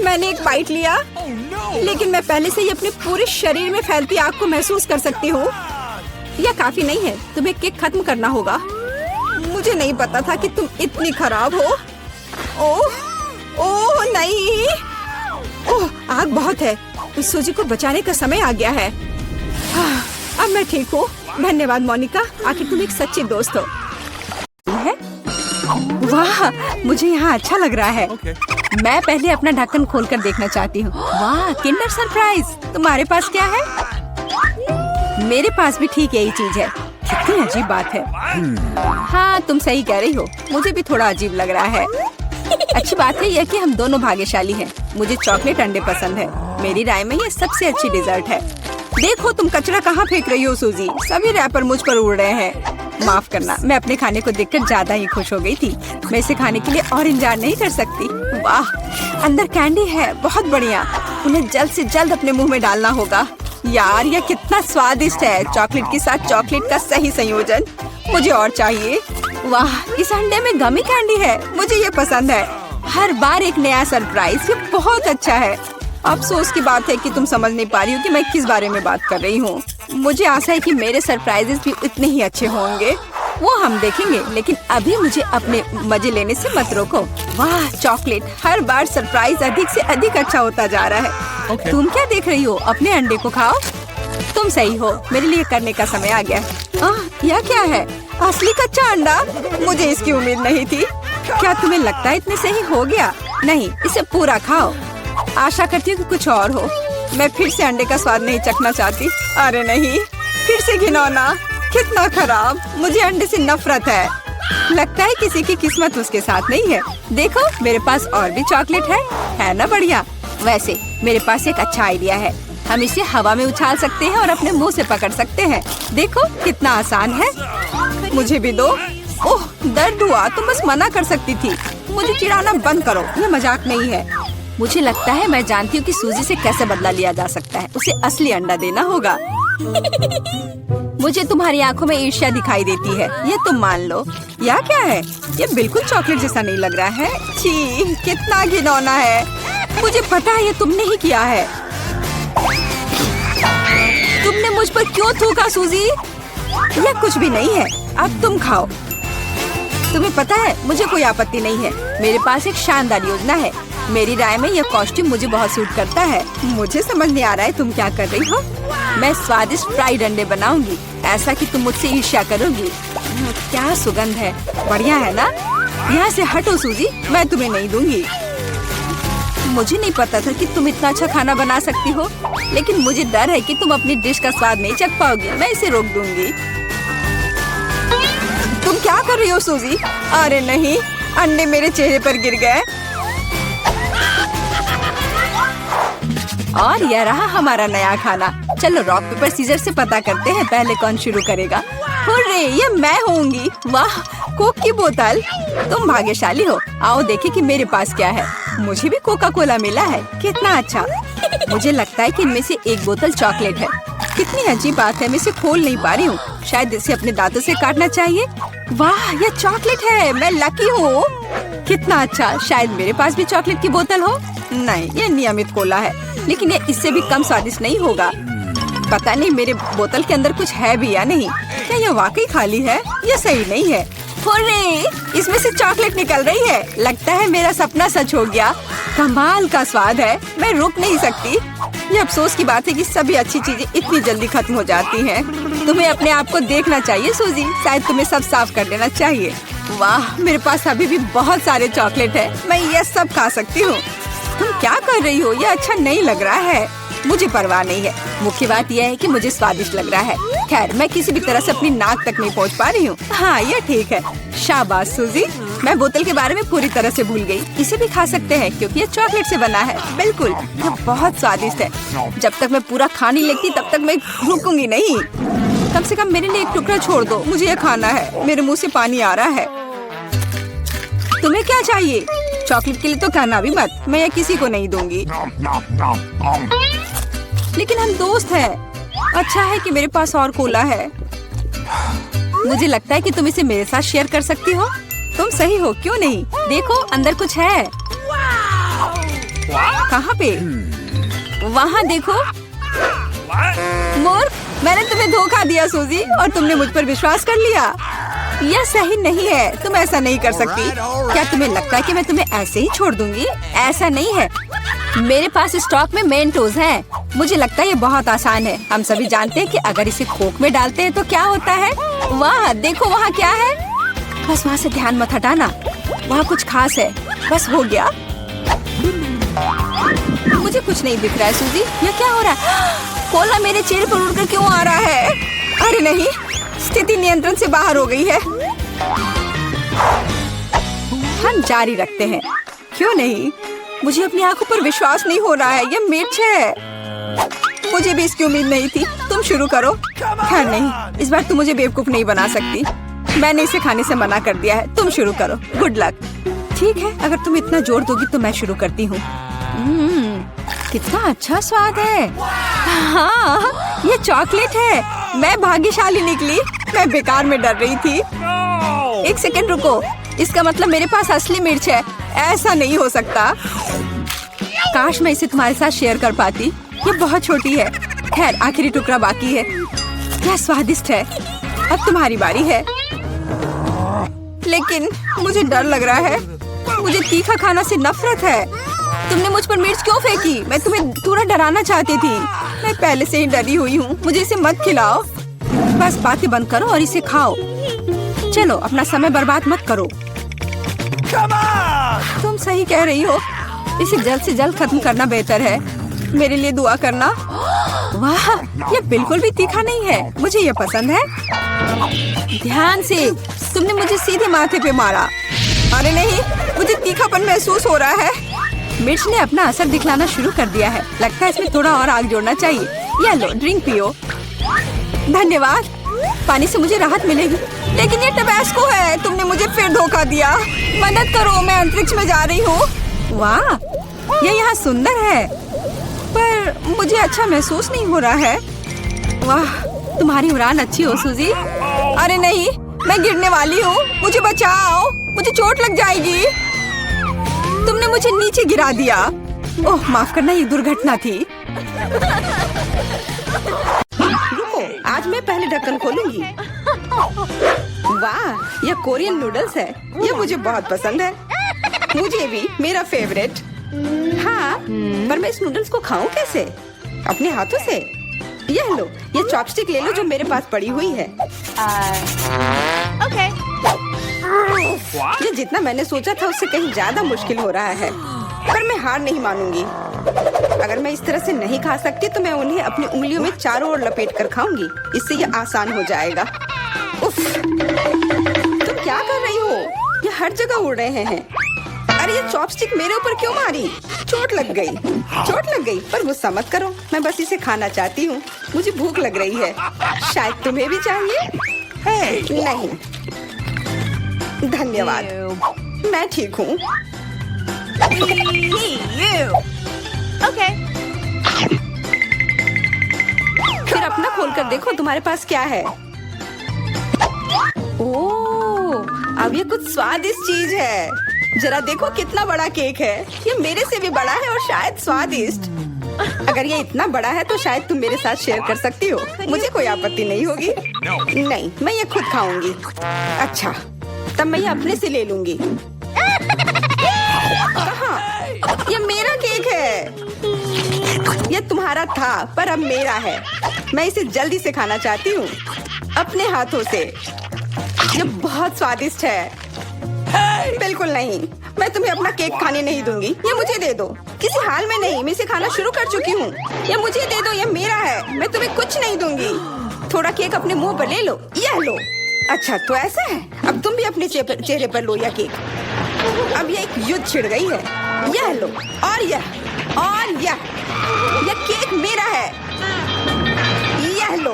मैंने एक बाइट लिया, लेकिन मैं पहले से ही अपने पूरे शरीर में फैलती आग को महसूस कर सकती हूँ। यह काफी नहीं है, तुम्हें केक खत्म करना होगा। मुझे नहीं पता था कि तुम इतनी खराब हो। ओह, ओह नहीं। ओह, आग बहुत है। इस सूजी को बचाने का समय आ गया है। अब मैं ठीक हूँ। धन्यवाद मोनिका, आखिर तुम एक सच्ची दोस्त हो। है? वाह, मुझे यहाँ अच्छा लग रहा है। मैं पहले अपना ढक्कन खोलकर देखना चाहती हूँ। वाह, किंडर सरप्राइज। तुम्हारे पास क्या है? मेरे पास भी ठीक यही चीज है। कितनी अजीब बात है। हाँ, तुम सही कह रही हो। मुझे भी थोड़ा अजीब लग रहा है। अच्छी बात है यह कि हम दोनों भाग्यशाली हैं। मुझे चॉकलेट अंडे पसंद है। मेरी राय में ये सबसे अच्छी डिजर्ट है। देखो, तुम कचरा कहाँ फेंक रही हो सूजी? सभी रैपर मुझ पर उड़ रहे हैं। माफ करना, मैं अपने खाने को देखकर ज्यादा ही खुश हो गई थी। मैं इसे खाने के लिए और इंतजार नहीं कर सकती। वाह, अंदर कैंडी है, बहुत बढ़िया। उन्हें जल्द से जल्द अपने मुंह में डालना होगा। यार, यह कितना स्वादिष्ट है। चॉकलेट के साथ चॉकलेट का सही संयोजन। मुझे और चाहिए। वाह, इस अंडे में गमी कैंडी है। मुझे ये पसंद है। हर बार एक नया सरप्राइज। ये बहुत अच्छा है। अफसोस की बात है कि तुम समझ नहीं पा रही हो कि मैं किस बारे में बात कर रही हूँ। मुझे आशा है कि मेरे सरप्राइजेस भी इतने ही अच्छे होंगे। वो हम देखेंगे, लेकिन अभी मुझे अपने मजे लेने से मत रोको। वाह, चॉकलेट। हर बार सरप्राइज अधिक से अधिक अच्छा होता जा रहा है। तुम क्या देख रही हो? अपने अंडे को खाओ। तुम सही हो, मेरे लिए करने का समय आ गया। यह क्या है? असली कच्चा अंडा? मुझे इसकी उम्मीद नहीं थी। क्या तुम्हें लगता है इतने से ही हो गया? नहीं, इसे पूरा खाओ। आशा करती हूँ कि कुछ और हो। मैं फिर से अंडे का स्वाद नहीं चखना चाहती। अरे नहीं, फिर से घिनौना। कितना खराब। मुझे अंडे से नफरत है। लगता है किसी की किस्मत उसके साथ नहीं है। देखो, मेरे पास और भी चॉकलेट है ना? बढ़िया। वैसे मेरे पास एक अच्छा आइडिया है। हम इसे हवा में उछाल सकते हैं और अपने मुंह से पकड़ सकते हैं। देखो, कितना आसान है। मुझे भी दो। ओह, दर्द हुआ। तुम बस मना कर सकती थी। मुझे चिढ़ाना बंद करो, ये मजाक नहीं है। मुझे लगता है मैं जानती हूँ कि सूजी से कैसे बदला लिया जा सकता है। उसे असली अंडा देना होगा। मुझे तुम्हारी आंखों में ईर्ष्या दिखाई देती है, ये तुम मान लो। यह क्या है? ये बिल्कुल चॉकलेट जैसा नहीं लग रहा है। छी, कितना घिनौना है। मुझे पता है ये तुमने ही किया है। तुमने मुझ पर क्यों थूका सूजी? यह कुछ भी नहीं है। अब तुम खाओ। तुम्हें पता है, मुझे कोई आपत्ति नहीं है। मेरे पास एक शानदार योजना है। मेरी राय में यह कॉस्ट्यूम मुझे बहुत सूट करता है। मुझे समझ नहीं आ रहा है तुम क्या कर रही हो। मैं स्वादिष्ट फ्राइड अंडे बनाऊंगी, ऐसा कि तुम मुझसे ईर्ष्या करोगी। क्या सुगंध है। बढ़िया है ना? यहाँ से हटो सूजी, मैं तुम्हें नहीं दूंगी। मुझे नहीं पता था कि तुम इतना अच्छा खाना बना सकती हो, लेकिन मुझे डर है कि तुम अपनी डिश का स्वाद नहीं चख पाओगी। मैं इसे रोक दूंगी। तुम क्या कर रही हो सूजी? अरे नहीं, अंडे मेरे चेहरे पर गिर गए। और यह रहा हमारा नया खाना। चलो रॉक पेपर सीजर से पता करते हैं पहले कौन शुरू करेगा। हुर्रे, ये मैं होंगी। वाह, कोक की बोतल। तुम भाग्यशाली हो। आओ देखें कि मेरे पास क्या है। मुझे भी कोका कोला मिला है। कितना अच्छा। मुझे लगता है कि इनमें से एक बोतल चॉकलेट है। कितनी अजीब बात है, मैं इसे खोल नहीं पा रही हूँ। शायद इसे अपने दांतों से काटना चाहिए। वाह, यह चॉकलेट है। मैं लकी हूँ। कितना अच्छा। शायद मेरे पास भी चॉकलेट की बोतल हो। नहीं, यह नियमित कोला है, लेकिन ये इससे भी कम स्वादिष्ट नहीं होगा। पता नहीं मेरे बोतल के अंदर कुछ है भी या नहीं। क्या यह वाकई खाली है? यह सही नहीं है। हुर्रे, इसमें से चॉकलेट निकल रही है। लगता है मेरा सपना सच हो गया। कमाल का स्वाद है। मैं रुक नहीं सकती। ये अफसोस की बात है कि सभी अच्छी चीजें इतनी जल्दी खत्म हो जाती हैं। तुम्हें अपने आप को देखना चाहिए सूजी। शायद तुम्हें सब साफ कर देना चाहिए। वाह, मेरे पास अभी भी बहुत सारे चॉकलेट है। मैं ये सब खा सकती हूँ। तुम क्या कर रही हो? ये अच्छा नहीं लग रहा है। मुझे परवाह नहीं है। मुख्य बात यह है कि मुझे स्वादिष्ट लग रहा है। खैर, मैं किसी भी तरह से अपनी नाक तक नहीं पहुंच पा रही हूँ। हाँ, ये ठीक है। शाबाश सूजी। मैं बोतल के बारे में पूरी तरह से भूल गई। इसे भी खा सकते हैं क्योंकि ये चॉकलेट से बना है। बिल्कुल, ये बहुत स्वादिष्ट है। जब तक मैं पूरा खा नहीं लेती तब तक मैं रुकूंगी नहीं। कम से कम मेरे लिए एक टुकड़ा छोड़ दो। मुझे ये खाना है। मेरे मुंह से पानी आ रहा है। तुम्हें क्या चाहिए? चॉकलेट के लिए तो कहना भी मत। मैं ये किसी को नहीं दूंगी। लेकिन हम दोस्त हैं। अच्छा है कि मेरे पास और कोला है। मुझे लगता है कि तुम इसे मेरे साथ शेयर कर सकती हो। तुम सही हो, क्यों नहीं? देखो, अंदर कुछ है। कहाँ पे? वहाँ देखो। मूर्ख, मैंने तुम्हें धोखा दिया सूजी, और तुमने मुझ पर विश्वास कर लिया। यह सही नहीं है। तुम ऐसा नहीं कर सकती। क्या तुम्हें लगता है कि मैं तुम्हें ऐसे ही छोड़ दूंगी? ऐसा नहीं है। मेरे पास स्टॉक में मेंटोस है। मुझे लगता है ये बहुत आसान है। हम सभी जानते हैं कि अगर इसे कोक में डालते हैं तो क्या होता है। वाह, देखो वहाँ क्या है। बस वहाँ से ध्यान मत हटाना। वहाँ कुछ खास है। बस हो गया। मुझे कुछ नहीं दिख रहा है सूजी। यह क्या हो रहा है? कोला मेरे चेहरे पर उड़कर क्यों आ रहा है? अरे नहीं, स्थिति नियंत्रण से बाहर हो गई है। हम जारी रखते हैं। क्यों नहीं? मुझे अपनी आंखों पर विश्वास नहीं हो रहा है। यह मिर्च है। मुझे भी इसकी उम्मीद नहीं थी। तुम शुरू करो। खैर नहीं, इस बार तुम मुझे बेवकूफ नहीं बना सकती। मैंने इसे खाने से मना कर दिया है। तुम शुरू करो। Good luck. ठीक है, अगर तुम इतना जोर दोगी तो मैं शुरू करती हूँ। कितना अच्छा स्वाद है। हाँ, ये चॉकलेट है। मैं भाग्यशाली निकली। मैं बेकार में डर रही थी। एक सेकंड रुको। इसका मतलब मेरे पास असली मिर्च है। ऐसा नहीं हो सकता। काश मैं इसे तुम्हारे साथ शेयर कर पाती। ये बहुत छोटी है। खैर, आखिरी टुकड़ा बाकी है। क्या स्वादिष्ट है। अब तुम्हारी बारी है। लेकिन मुझे डर लग रहा है। मुझे तीखा खाना से नफरत है। तुमने मुझ पर मिर्च क्यों फेंकी? मैं तुम्हें थोड़ा डराना चाहती थी। मैं पहले से ही डरी हुई हूँ। मुझे इसे मत खिलाओ। बस बातें बंद करो और इसे खाओ। चलो, अपना समय बर्बाद मत करो। तुम सही कह रही हो। इसे जल्द से जल्द खत्म करना बेहतर है। मेरे लिए दुआ करना। वाह, ये बिल्कुल भी तीखा नहीं है। मुझे ये पसंद है। ध्यान से। तुमने मुझे सीधे माथे पे मारा। अरे नहीं, मुझे तीखापन महसूस हो रहा है। मिर्च ने अपना असर दिखलाना शुरू कर दिया है। लगता है इसमें थोड़ा और आग जोड़ना चाहिए। ये लो, ड्रिंक पियो। धन्यवाद। पानी से मुझे राहत मिलेगी। लेकिन ये टबैस्को है। तुमने मुझे फिर धोखा दिया। मदद करो, मैं अंतरिक्ष में जा रही हूँ। वाह, ये यहाँ सुंदर है, पर मुझे अच्छा महसूस नहीं हो रहा है। वाह, तुम्हारी उड़ान अच्छी हो सूजी। अरे नहीं, मैं गिरने वाली हूँ। मुझे बचाओ, मुझे चोट लग जाएगी। तुमने मुझे नीचे गिरा दिया। ओह, माफ करना, ये दुर्घटना थी। रुको, आज मैं पहले ढक्कन खोलूंगी। वाह, यह कोरियन नूडल्स है। यह मुझे बहुत पसंद है। मुझे भी, मेरा फेवरेट। हाँ, पर मैं इस नूडल्स को खाऊं कैसे? अपने हाथों से? यह लो, ये चॉपस्टिक ले लो जो मेरे पास पड़ी हुई है। Okay. ये जितना मैंने सोचा था उससे कहीं ज्यादा मुश्किल हो रहा है। पर मैं हार नहीं मानूंगी। अगर मैं इस तरह से नहीं खा सकती तो मैं उन्हें अपनी उंगलियों में चारों ओर लपेट कर खाऊंगी। इससे ये आसान हो जाएगा। उफ, तुम क्या कर रही हो? ये हर जगह उड़ रहे हैं। अरे ये चॉपस्टिक मेरे ऊपर क्यों मारी? चोट लग गई। पर गुस्सा मत करो, मैं बस इसे खाना चाहती हूँ। मुझे भूख लग रही है। शायद तुम्हें भी चाहिए? नहीं, धन्यवाद, मैं ठीक हूँ। Okay. फिर अपना खोल कर देखो तुम्हारे पास क्या है। ओह, अब ये कुछ स्वादिष्ट चीज है। जरा देखो कितना बड़ा केक है। ये मेरे से भी बड़ा है और शायद स्वादिष्ट। अगर ये इतना बड़ा है तो शायद तुम मेरे साथ शेयर कर सकती हो। मुझे कोई आपत्ति नहीं होगी। नहीं, मैं ये खुद खाऊंगी। अच्छा, तब मैं ये अपने से ले लूंगी। कहाँ? ये मेरा केक है। ये तुम्हारा था पर अब मेरा है। मैं इसे जल्दी से खाना चाहती हूँ, अपने हाथों से। ये बहुत स्वादिष्ट है। बिल्कुल नहीं, मैं तुम्हें अपना केक खाने नहीं दूंगी। ये मुझे दे दो। किसी हाल में नहीं, मैं इसे खाना शुरू कर चुकी हूँ। ये मुझे दे दो, ये मेरा है। मैं तुम्हें कुछ नहीं दूंगी। थोड़ा केक अपने मुंह पर ले लो। यह लो। अच्छा, तो ऐसा है। अब तुम भी अपने चेहरे पर लो यह केक। अब ये एक युद्ध छिड़ गई है। यह लो, और यह केक मेरा है। यह लो।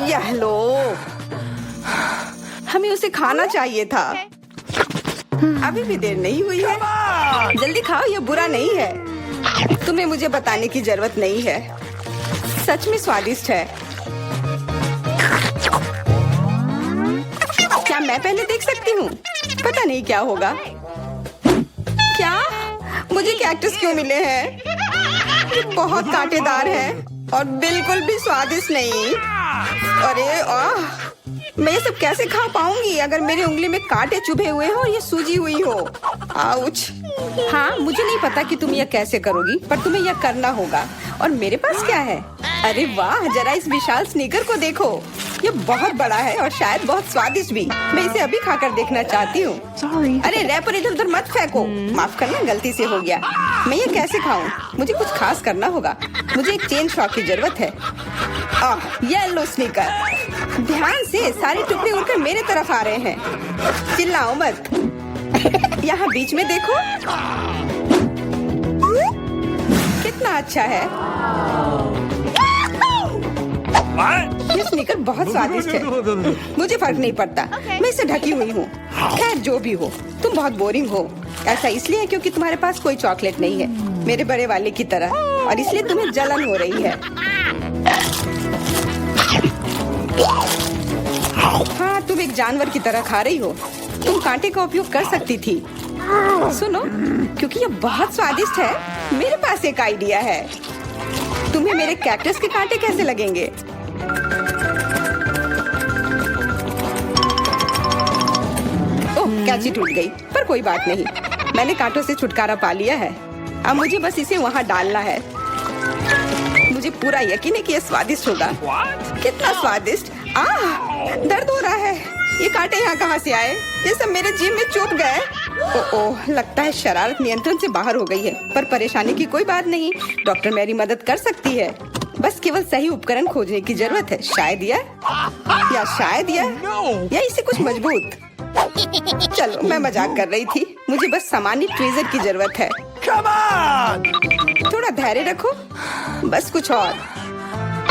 यह लो। हमें उसे खाना चाहिए था। अभी भी देर नहीं हुई है। जल्दी खाओ, यह बुरा नहीं है। तुम्हें मुझे बताने की जरूरत नहीं है। सच में स्वादिष्ट है। क्या मैं पहले देख सकती हूँ? पता नहीं क्या होगा। क्या मुझे कैक्टस क्यों मिले हैं? ये बहुत कांटेदार है और बिल्कुल भी स्वादिष्ट नहीं। अरे मैं ये सब कैसे खा पाऊंगी अगर मेरी उंगली में कांटे चुभे हुए हो और ये सूजी हुई हो। आउच। हाँ, मुझे नहीं पता कि तुम यह कैसे करोगी, पर तुम्हें यह करना होगा। और मेरे पास क्या है? अरे वाह, जरा इस विशाल स्नीकर को देखो। ये बहुत बड़ा है और शायद बहुत स्वादिष्ट भी। मैं इसे अभी खाकर देखना चाहती हूँ। अरे रैपर इधर उधर मत फेंको। माफ करना, गलती से हो गया। मैं ये कैसे खाऊं? मुझे कुछ खास करना होगा। मुझे एक चेन शॉक की जरूरत है। ये लो स्नीकर। ध्यान से, सारे टुकड़े उड़कर मेरे तरफ आ रहे हैं। चिल्लाओ मत। यहाँ बीच में देखो, कितना अच्छा है। ये स्नीकर बहुत स्वादिष्ट है। मुझे फर्क नहीं पड़ता, मैं इसे ढकी हुई हूँ। खैर जो भी हो, तुम बहुत बोरिंग हो। ऐसा इसलिए है क्योंकि तुम्हारे पास कोई चॉकलेट नहीं है, मेरे बड़े वाले की तरह, और इसलिए तुम्हें जलन हो रही है। हाँ, तुम एक जानवर की तरह खा रही हो। तुम कांटे का उपयोग कर सकती थी। सुनो, क्योंकि ये बहुत स्वादिष्ट है, मेरे पास एक आइडिया है। तुम्हें मेरे कैक्टस के कांटे कैसे लगेंगे? ओह, कैंची टूट गई, पर कोई बात नहीं। मैंने कांटों से छुटकारा पा लिया है। अब मुझे बस इसे वहाँ डालना है। मुझे पूरा यकीन है कि यह स्वादिष्ट होगा। कितना स्वादिष्ट। दर्द हो रहा है। ये कांटे यहाँ कहाँ से आए? ये सब मेरे जीभ में चुभ गए। ओह, लगता है शरारत नियंत्रण से बाहर हो गई है, पर परेशानी की कोई बात नहीं। डॉक्टर मेरी मदद कर सकती है। बस केवल सही उपकरण खोजने की जरूरत है। शायद या इसे कुछ मजबूत। चलो, मैं मजाक कर रही थी। मुझे बस सामान्य ट्वीजर की जरूरत है। थोड़ा धैर्य रखो, बस कुछ और।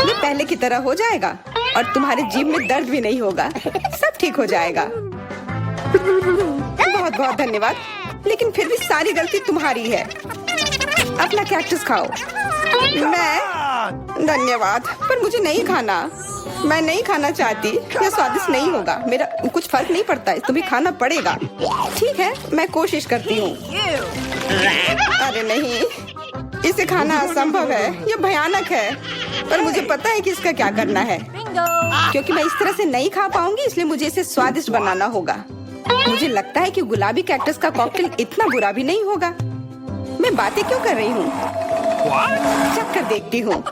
ये पहले की तरह हो जाएगा और तुम्हारे जीभ में दर्द भी नहीं होगा। सब ठीक हो जाएगा। बहुत बहुत धन्यवाद, लेकिन फिर भी सारी गलती तुम्हारी है। अपना कैक्टस खाओ। मैं धन्यवाद, पर मुझे नहीं खाना। मैं नहीं खाना चाहती। यह स्वादिष्ट नहीं होगा। मेरा कुछ फर्क नहीं पड़ता है, तुम्हें खाना पड़ेगा। ठीक है, मैं कोशिश करती हूँ। अरे नहीं, इसे खाना असंभव है। यह भयानक है, पर मुझे पता है कि इसका क्या करना है। क्योंकि मैं इस तरह से नहीं खा पाऊंगी, इसलिए मुझे इसे स्वादिष्ट बनाना होगा। मुझे लगता है कि गुलाबी कैक्टस का कॉकटेल इतना बुरा भी नहीं होगा। मैं बातें क्यों कर रही हूँ? चख कर देखती हूँ।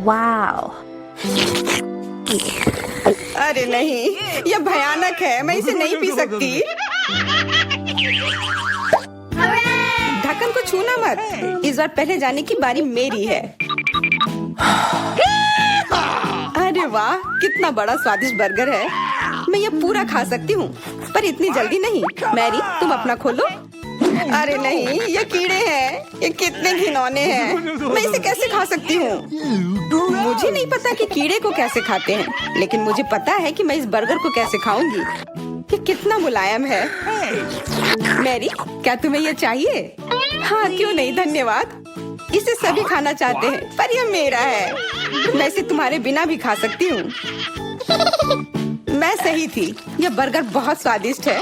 Wow. अरे नहीं, यह भयानक है, मैं इसे नहीं पी सकती। ढक्कन को छूना मत, इस बार पहले जाने की बारी मेरी है। अरे वाह, कितना बड़ा स्वादिष्ट बर्गर है। मैं ये पूरा खा सकती हूँ, पर इतनी जल्दी नहीं। मैरी, तुम अपना खोलो। अरे नहीं, ये कीड़े हैं, ये कितने घिनौने हैं। मैं इसे कैसे खा सकती हूँ? मुझे नहीं पता कि कीड़े को कैसे खाते हैं, लेकिन मुझे पता है कि मैं इस बर्गर को कैसे खाऊंगी। ये कितना मुलायम है। मैरी, क्या तुम्हें ये चाहिए? हाँ, क्यों नहीं, धन्यवाद। इसे सभी खाना चाहते हैं, पर यह मेरा है। मैं इसे तुम्हारे बिना भी खा सकती हूँ। मैं सही थी, यह बर्गर बहुत स्वादिष्ट है।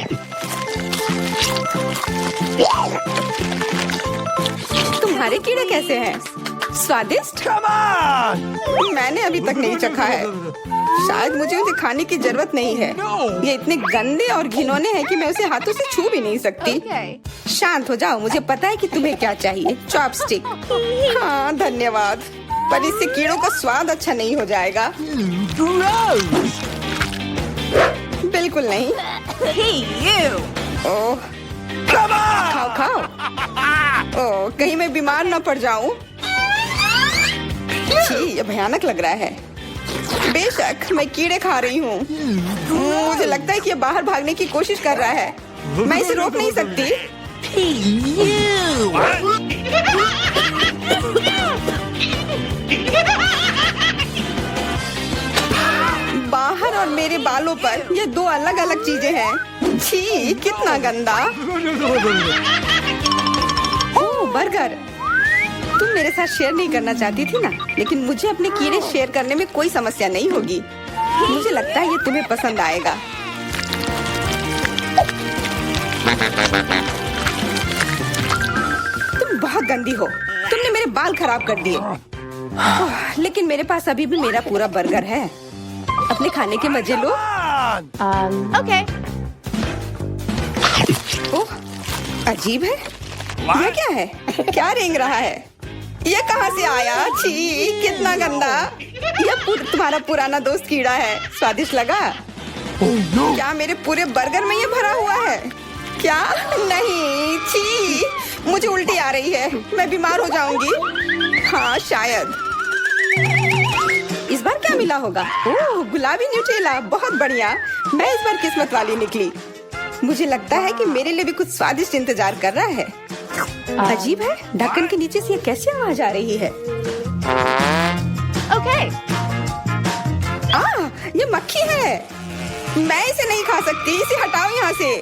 तुम्हारे कीड़े कैसे हैं? स्वादिष्ट? मैंने अभी तक नहीं चखा है। शायद मुझे उसे खाने की जरूरत नहीं है। ये इतने गंदे और घिनौने हैं कि मैं उसे हाथों से छू भी नहीं सकती। शांत हो जाओ, मुझे पता है कि तुम्हें क्या चाहिए। चॉपस्टिक। हाँ, धन्यवाद, पर इससे कीड़ों का स्वाद अच्छा नहीं हो जाएगा। बिल्कुल नहीं। ओह, खाओ खाओ। ओह, कहीं मैं बीमार न पड़ जाऊं। छी, ये भयानक लग रहा है। बेशक मैं कीड़े खा रही हूँ। मुझे लगता है कि ये बाहर भागने की कोशिश कर रहा है। मैं इसे रोक नहीं सकती। बाहर और मेरे बालों पर ये दो अलग अलग चीजें हैं। छी, कितना गंदा। ओह, बर्गर। तुम मेरे साथ शेयर नहीं करना चाहती थी ना, लेकिन मुझे अपने कीड़े शेयर करने में कोई समस्या नहीं होगी। मुझे लगता है ये तुम्हें पसंद आएगा। तुम बहुत गंदी हो, तुमने मेरे बाल खराब कर दिए। लेकिन मेरे पास अभी भी मेरा पूरा बर्गर है। अपने खाने के मजे लो। Okay. ओह, अजीब है। ये क्या है? क्या रेंग रहा है? ये कहाँ से आया? छी, कितना गंदा। यह तुम्हारा पुराना दोस्त कीड़ा है। स्वादिष्ट लगा? क्या मेरे पूरे बर्गर में ये भरा हुआ है? क्या? नहीं, छी, मुझे उल्टी आ रही है। मैं बीमार हो जाऊंगी। हाँ, शायद। इस बार क्या मिला होगा? ओह, गुलाबी न्यूटेला, बहुत बढ़िया। मैं इस बार किस्मत वाली निकली। मुझे लगता है कि मेरे लिए भी कुछ स्वादिष्ट इंतजार कर रहा है। अजीब है, ढक्कन के नीचे से ये कैसी आवाज आ रही है? Okay. ये मक्खी है। मैं इसे नहीं खा सकती। इसे हटाओ यहाँ से।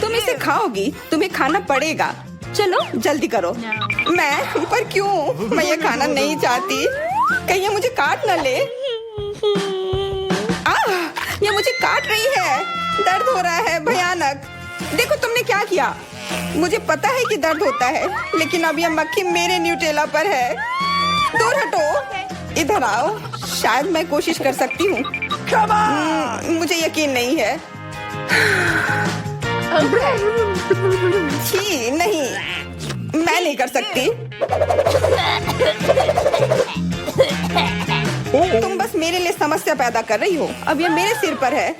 तुम इसे खाओगी, तुम्हें खाना पड़ेगा। चलो जल्दी करो। मैं? पर क्यों? मैं ये खाना नहीं चाहती। कहीं ये मुझे काट न ले। ये मुझे काट रही है। दर्द हो रहा है, भयानक। देखो तुमने क्या किया। मुझे पता है कि दर्द होता है, लेकिन अब यह मक्खी मेरे न्यूटेला पर है। दूर हटो। इधर आओ, शायद मैं कोशिश कर सकती हूँ। मुझे यकीन नहीं है। छी, नहीं, मैं नहीं कर सकती। तुम बस मेरे लिए समस्या पैदा कर रही हो। अब ये मेरे सिर पर है।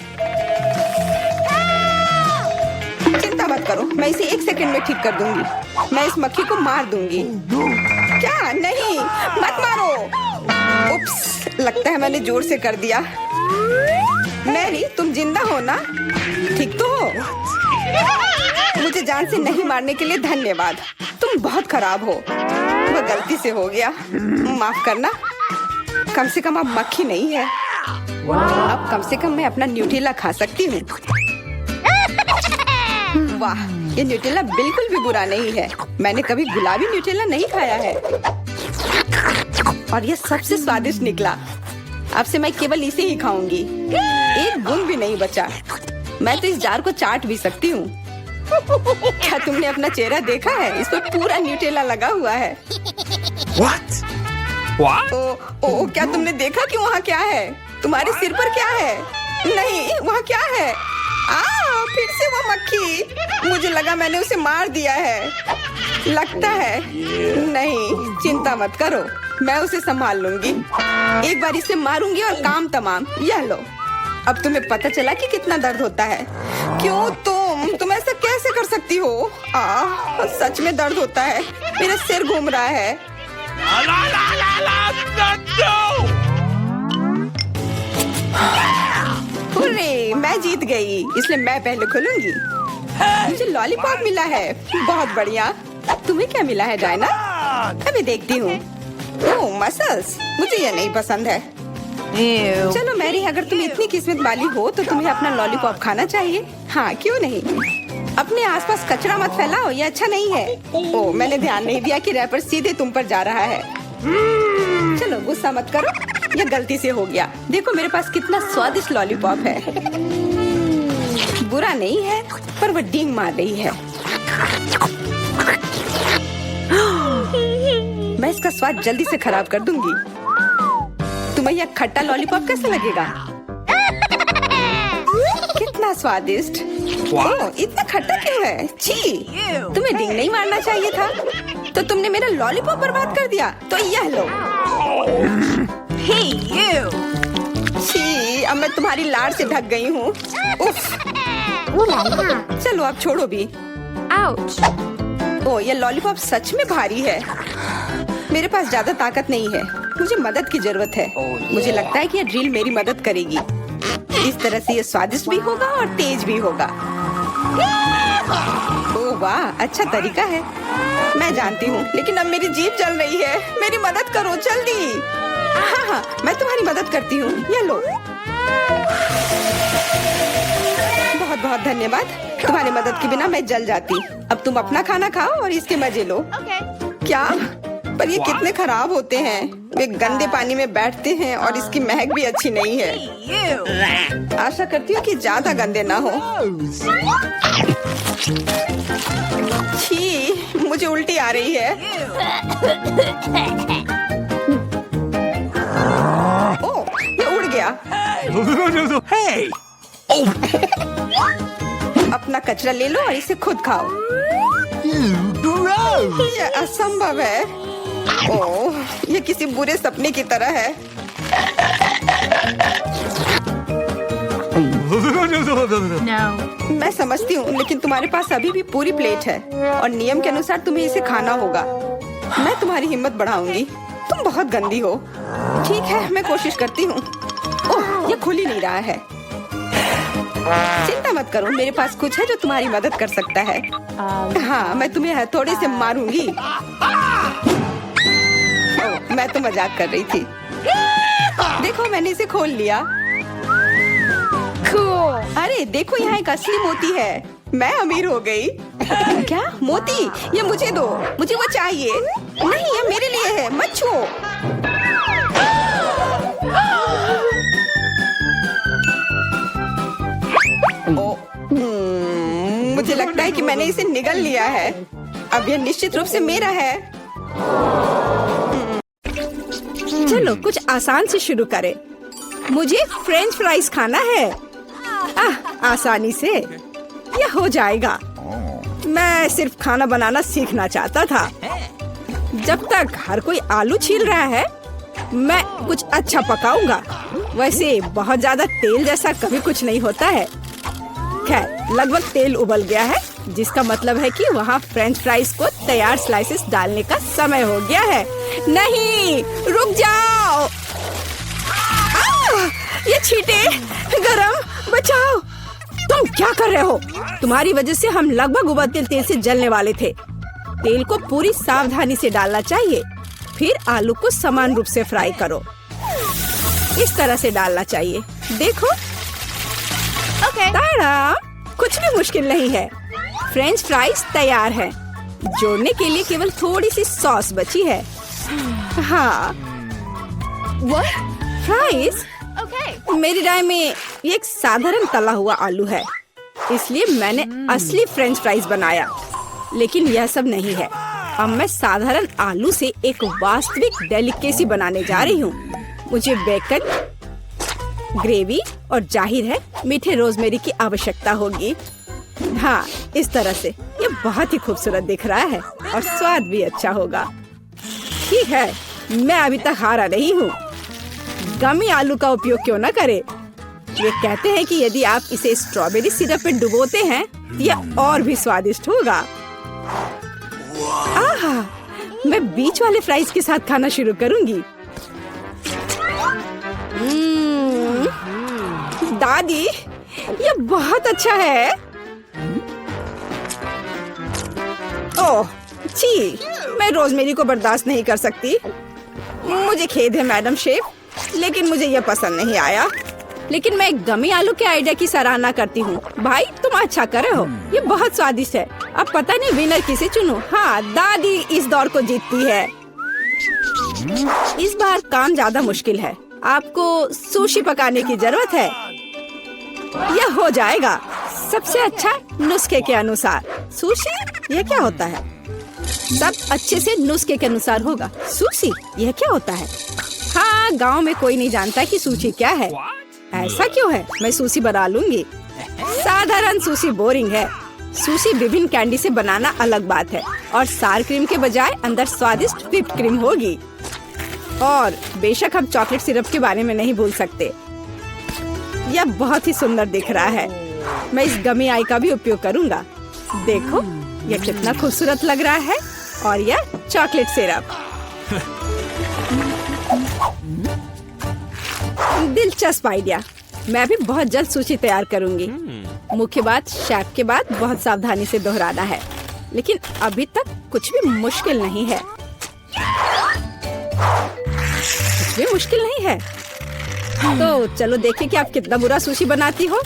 चिंता मत करो, मैं इसे 1 सेकंड में ठीक कर दूंगी। मैं इस मक्खी को मार दूंगी। क्या? नहीं, मत मारो। उप्स, लगता है मैंने जोर से कर दिया। मैरी, तुम जिंदा हो ना? ठीक तो हो? मुझे जान से नहीं मारने के लिए धन्यवाद। तुम बहुत खराब हो। वह गलती से हो गया, माफ करना। कम से कम अब मक्खी नहीं है। अब कम से कम मैं अपना न्यूटेला खा सकती हूँ। वाह, ये न्यूटेला बिल्कुल भी बुरा नहीं है। मैंने कभी गुलाबी न्यूटेला नहीं खाया है और ये सबसे स्वादिष्ट निकला। अब से मैं केवल इसे ही खाऊंगी। एक बूंद भी नहीं बचा। मैं तो इस जार को चाट भी सकती हूँ। क्या तुमने अपना चेहरा देखा है? इस पर पूरा न्यूटेला लगा हुआ है। What? What? ओ, क्या तुमने देखा कि वहाँ क्या है? तुम्हारे सिर पर क्या है? नहीं, वहाँ क्या है? फिर से वो मक्खी। मुझे लगा मैंने उसे मार दिया है। लगता है नहीं, चिंता मत करो। मैं उसे संभाल लूंगी। एक बार इसे मारूंगी और काम तमाम। यह लो। अब तुम्हें पता चला कि कितना दर्द होता है। क्यों तुम ऐसा कैसे कर सकती हो? सच में दर्द होता है। मेरा सिर घूम रहा है। हुर्रे, मैं जीत गई, इसलिए मैं पहले खोलूंगी। मुझे लॉलीपॉप मिला है। बहुत बढ़िया। तुम्हें क्या मिला है डायना? अभी देखती हूँ। ओह, मसल्स। मुझे ये नहीं पसंद है। चलो मैरी, अगर तुम इतनी किस्मत वाली हो तो तुम्हें अपना लॉलीपॉप खाना चाहिए। हाँ, क्यों नहीं। अपने आसपास कचरा मत फैलाओ, ये अच्छा नहीं है। ओह, मैंने ध्यान नहीं दिया कि रैपर सीधे तुम पर जा रहा है। चलो गुस्सा मत करो, ये गलती से हो गया। देखो मेरे पास कितना स्वादिष्ट लॉलीपॉप है। बुरा नहीं है, पर वो डींग मार रही है। मैं इसका स्वाद जल्दी से खराब कर दूंगी। तुम्हें यह खट्टा लॉलीपॉप कैसा लगेगा? कितना स्वादिष्ट। ओह, इतना खट्टा क्यों है? छी, तुम्हें डींग नहीं मारना चाहिए था। तो तुमने मेरा लॉलीपॉप बर्बाद कर दिया। तो यह लो। छी, अब मैं तुम्हारी लाड़ से ढक गई हूँ। चलो अब छोड़ो भी। ओह, ये लॉलीपॉप सच में भारी है। मेरे पास ज्यादा ताकत नहीं है, मुझे मदद की जरूरत है। मुझे लगता है कि ये ड्रिल मेरी मदद करेगी। इस तरह से ये स्वादिष्ट भी होगा और तेज भी होगा। ओह वाह, अच्छा तरीका है। मैं जानती हूँ, लेकिन अब मेरी जीभ जल रही है। मेरी मदद करो जल्दी। हाँ, मैं तुम्हारी मदद करती हूँ। ये लो। बहुत बहुत धन्यवाद। तुम्हारी मदद के बिना मैं जल जाती। अब तुम अपना खाना खाओ और इसके मजे लो। क्या? पर ये कितने खराब होते हैं। वे गंदे पानी में बैठते हैं और इसकी महक भी अच्छी नहीं है। आशा करती हूँ कि ज्यादा गंदे ना हो। छी, मुझे उल्टी आ रही है। ओह, ये उड़ गया। Hey! अपना कचरा ले लो और इसे खुद खाओ। Gross! ये असंभव है। ओह, ये किसी बुरे सपने की तरह है। No. मैं समझती हूँ, लेकिन तुम्हारे पास अभी भी पूरी प्लेट है और नियम के अनुसार तुम्हें इसे खाना होगा। मैं तुम्हारी हिम्मत बढ़ाऊंगी। तुम बहुत गंदी हो। ठीक है, मैं कोशिश करती हूँ। ओह, ये खुल ही नहीं रहा है। चिंता मत करो, मेरे पास कुछ है जो तुम्हारी मदद कर सकता है। हाँ, मैं तुम्हें हथौड़े से मारूंगी। ओह, मैं तो मजाक कर रही थी। देखो, मैंने इसे खोल लिया। Cool. अरे देखो, यहाँ एक असली मोती है। मैं अमीर हो गई। क्या मोती? ये मुझे दो, मुझे वो चाहिए। नहीं, ये मेरे लिए है, मत छुओ। मुझे लगता है कि मैंने इसे निगल लिया है। अब ये निश्चित रूप से मेरा है। चलो कुछ आसान से शुरू करें। मुझे फ्रेंच फ्राइज खाना है। आसानी से यह हो जाएगा। मैं सिर्फ खाना बनाना सीखना चाहता था। जब तक हर कोई आलू छील रहा है, मैं कुछ अच्छा पकाऊंगा। वैसे बहुत ज्यादा तेल जैसा कभी कुछ नहीं होता है। खैर, लगभग तेल उबल गया है, जिसका मतलब है कि वहाँ फ्रेंच फ्राइज को तैयार स्लाइसेस डालने का समय हो गया है। नहीं, रुक जाओ। ये छींटे, गरम, बचाओ। तुम क्या कर रहे हो? तुम्हारी वजह से हम लगभग उबलते तेल से जलने वाले थे। तेल को पूरी सावधानी से डालना चाहिए। फिर आलू को समान रूप से फ्राई करो। इस तरह से डालना चाहिए। देखो, Okay. ताड़ा, कुछ भी मुश्किल नहीं है। फ्रेंच फ्राइज तैयार है। जोड़ने के लिए केवल थोड़ी सी सॉस बची है। हाँ, What? फ्राइज? Okay. मेरी राय में ये एक साधारण तला हुआ आलू है, इसलिए मैंने असली फ्रेंच फ्राइज बनाया। लेकिन यह सब नहीं है। अब मैं साधारण आलू से एक वास्तविक डेलिकेसी बनाने जा रही हूँ। मुझे बेकन, ग्रेवी और जाहिर है मीठे रोजमेरी की आवश्यकता होगी। हाँ, इस तरह से ये बहुत ही खूबसूरत दिख रहा है और स्वाद भी अच्छा होगा। ठीक है, मैं अभी तक हारा नहीं हूँ। गमी आलू का उपयोग क्यों न करें? ये कहते हैं कि यदि आप इसे स्ट्रॉबेरी सिरप में डुबोते हैं तो यह और भी स्वादिष्ट होगा। आहा, मैं बीच वाले फ्राइज के साथ खाना शुरू करूंगी। दादी, ये बहुत अच्छा है। ओह, छी, मैं रोजमेरी को बर्दाश्त नहीं कर सकती। मुझे खेद है मैडम शेफ, लेकिन मुझे यह पसंद नहीं आया। लेकिन मैं गमी आलू के आइडिया की सराहना करती हूँ। भाई, तुम अच्छा कर रहे हो, ये बहुत स्वादिष्ट है। अब पता नहीं विनर किसे चुनूं। हाँ, दादी इस दौर को जीतती है। इस बार काम ज्यादा मुश्किल है। आपको सुशी पकाने की जरूरत है। यह हो जाएगा सबसे अच्छा नुस्खे के अनुसार। सुशी, यह क्या होता है? सब अच्छे से नुस्खे के अनुसार होगा। सुशी, यह क्या होता है? हाँ, गांव में कोई नहीं जानता कि सुशी क्या है। ऐसा क्यों है? मैं सुशी बना लूंगी। साधारण सुशी बोरिंग है। सुशी विभिन्न कैंडी से बनाना अलग बात है, और सार क्रीम के बजाय अंदर स्वादिष्ट व्हिप्ड क्रीम होगी। और बेशक हम चॉकलेट सिरप के बारे में नहीं भूल सकते। यह बहुत ही सुंदर दिख रहा है। मैं इस गमी आई का भी उपयोग करूंगा। देखो, यह कितना खूबसूरत लग रहा है। और यह चॉकलेट सिरप। दिलचस्प आइडिया। मैं भी बहुत जल्द सूची तैयार करूंगी। मुख्य बात शेफ के बाद बहुत सावधानी से दोहराना है। लेकिन अभी तक कुछ भी मुश्किल नहीं है। कुछ भी मुश्किल नहीं है। तो चलो देखें कि आप कितना बुरा सुशी बनाती हो।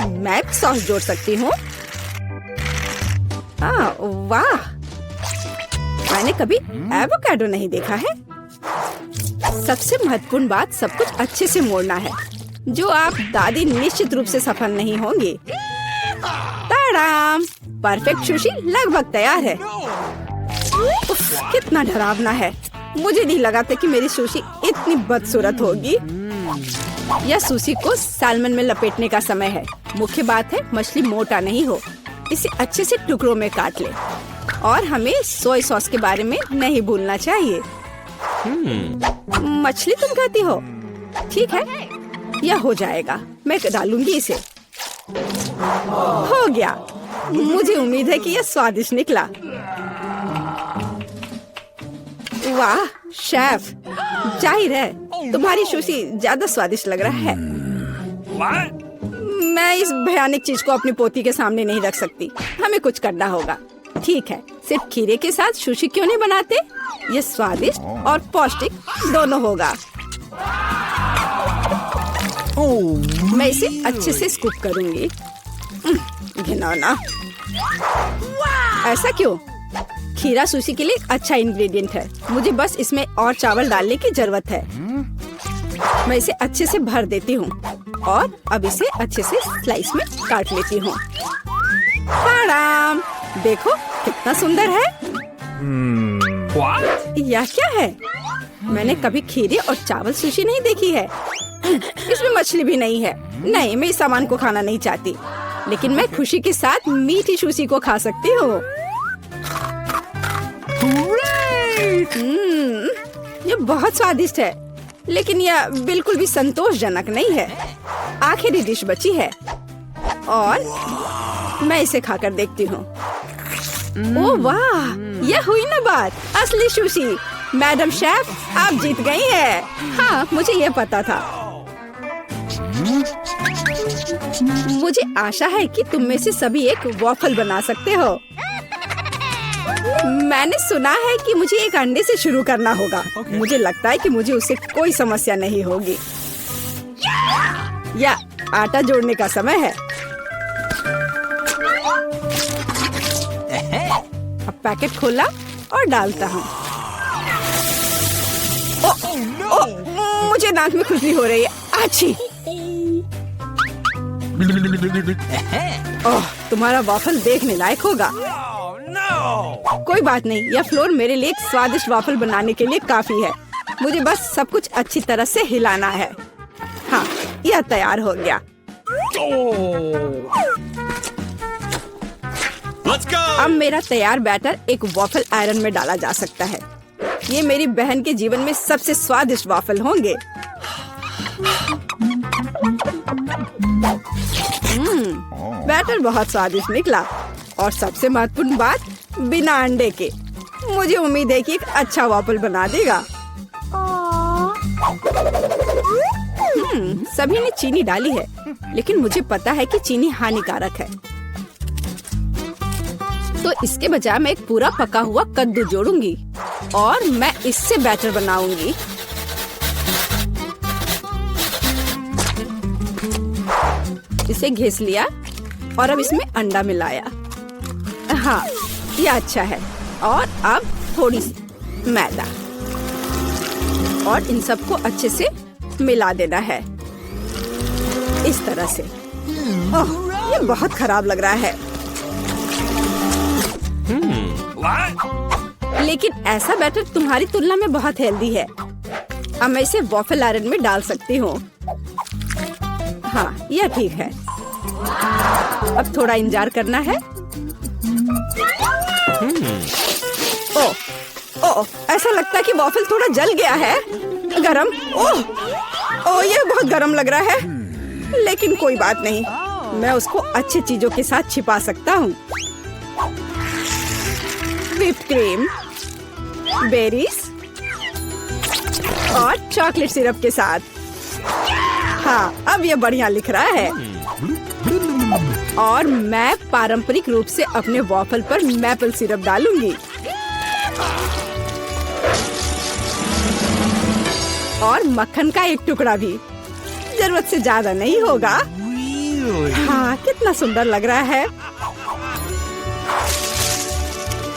मैं भी सॉस जोड़ सकती हूँ। वाह, मैंने कभी एवोकाडो नहीं देखा है। सबसे महत्वपूर्ण बात, सब कुछ अच्छे से मोड़ना है, जो आप दादी निश्चित रूप से सफल नहीं होंगे। ताड़ाम, परफेक्ट सुशी लगभग तैयार है। उफ, कितना डरावना है। मुझे नहीं लगा था कि मेरी सुशी इतनी बदसूरत होगी। यह सुशी को सैल्मन में लपेटने का समय है। मुख्य बात है मछली मोटा नहीं हो। इसे अच्छे से टुकड़ों में काट ले। और हमें सोया सॉस के बारे में नहीं भूलना चाहिए। मछली तुम कहती हो? ठीक है, यह हो जाएगा। मैं डालूंगी इसे। हो गया। मुझे उम्मीद है कि यह स्वादिष्ट निकला। वाह शेफ, जाहिर है तुम्हारी सुशी ज्यादा स्वादिष्ट लग रहा है। मैं इस भयानक चीज को अपनी पोती के सामने नहीं रख सकती। हमें कुछ करना होगा। ठीक है, सिर्फ खीरे के साथ सुशी क्यों नहीं बनाते? ये स्वादिष्ट और पौष्टिक दोनों होगा। मैं इसे अच्छे से स्कूप करूंगी। घिनौना। ऐसा क्यों? खीरा सुशी के लिए अच्छा इंग्रेडिएंट है। मुझे बस इसमें और चावल डालने की जरूरत है। मैं इसे अच्छे से भर देती हूँ और अब इसे अच्छे से स्लाइस में काट लेती हूँ। देखो कितना सुंदर है। यह क्या है? मैंने कभी खीरे और चावल सुशी नहीं देखी है। इसमें मछली भी नहीं है। नहीं, मैं इस सामान को खाना नहीं चाहती, लेकिन मैं खुशी के साथ मीठी सुशी को खा सकती हूँ। ये बहुत स्वादिष्ट है, लेकिन यह बिल्कुल भी संतोषजनक नहीं है। आखिरी डिश बची है और मैं इसे खाकर देखती हूँ। ओह वाह, यह हुई ना बात, असली सुशी। मैडम शेफ, आप जीत गई हैं। हाँ, मुझे यह पता था। मुझे आशा है कि तुम में से सभी एक वॉफल बना सकते हो। मैंने सुना है कि मुझे एक अंडे से शुरू करना होगा। मुझे लगता है कि मुझे उससे कोई समस्या नहीं होगी। या आटा जोड़ने का समय है। अब पैकेट खोला और डालता हूँ। मुझे नाक में खुजली हो रही है। आछी। ओह, तुम्हारा वॉफल देखने लायक होगा। कोई बात नहीं, यह फ्लोर मेरे लिए एक स्वादिष्ट वॉफल बनाने के लिए काफी है। मुझे बस सब कुछ अच्छी तरह से हिलाना है। हाँ, यह तैयार हो गया। Let's go! अब मेरा तैयार बैटर एक वॉफल आयरन में डाला जा सकता है। ये मेरी बहन के जीवन में सबसे स्वादिष्ट वॉफल होंगे। बैटर बहुत स्वादिष्ट निकला और सबसे महत्वपूर्ण बात, बिना अंडे के। मुझे उम्मीद है कि एक अच्छा वॉफल बना देगा। सभी ने चीनी डाली है, लेकिन मुझे पता है कि चीनी हानिकारक है। तो इसके बजाय मैं एक पूरा पका हुआ कद्दू जोड़ूंगी और मैं इससे बैटर बनाऊंगी। इसे घिस लिया और अब इसमें अंडा मिलाया। हाँ, ये अच्छा है। और अब थोड़ी सी मैदा और इन सबको अच्छे से मिला देना है, इस तरह से। ओह, ये बहुत खराब लग रहा है। लेकिन ऐसा बैटर तुम्हारी तुलना में बहुत हेल्दी है। अब मैं इसे वॉफल आयरन में डाल सकती हूँ। हाँ, यह ठीक है। अब थोड़ा इंतजार करना है। ओह, ओह, ऐसा लगता है कि वॉफल थोड़ा जल गया है। गरम। ओह, ओह, यह बहुत गरम लग रहा है। लेकिन कोई बात नहीं, मैं उसको अच्छी चीजों के साथ छिपा सकता हूँ। व्हिप्ड क्रीम, बेरीज और चॉकलेट सिरप के साथ। हाँ, अब ये बढ़िया लिख रहा है। और मैं पारंपरिक रूप से अपने वॉफल पर मैपल सिरप डालूंगी और मक्खन का एक टुकड़ा भी। जरूरत से ज्यादा नहीं होगा। हाँ, कितना सुंदर लग रहा है।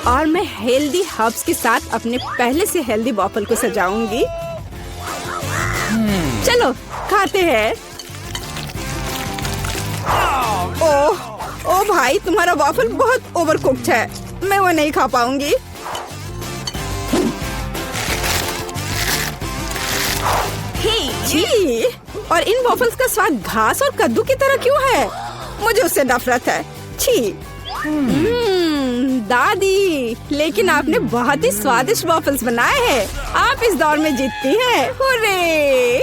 और मैं हेल्दी हर्ब्स के साथ अपने पहले से हेल्दी वॉफल को सजाऊंगी। चलो खाते हैं। ओह, ओ भाई, तुम्हारा वॉफल बहुत ओवरकुक्ड है। मैं वो नहीं खा पाऊंगी। छी, और इन वॉफल्स का स्वाद घास और कद्दू की तरह क्यों है? मुझे उससे नफरत है। छी। दादी, लेकिन आपने बहुत ही स्वादिष्ट वॉफल्स बनाए हैं। आप इस दौर में जीतती हैं। हुर्रे!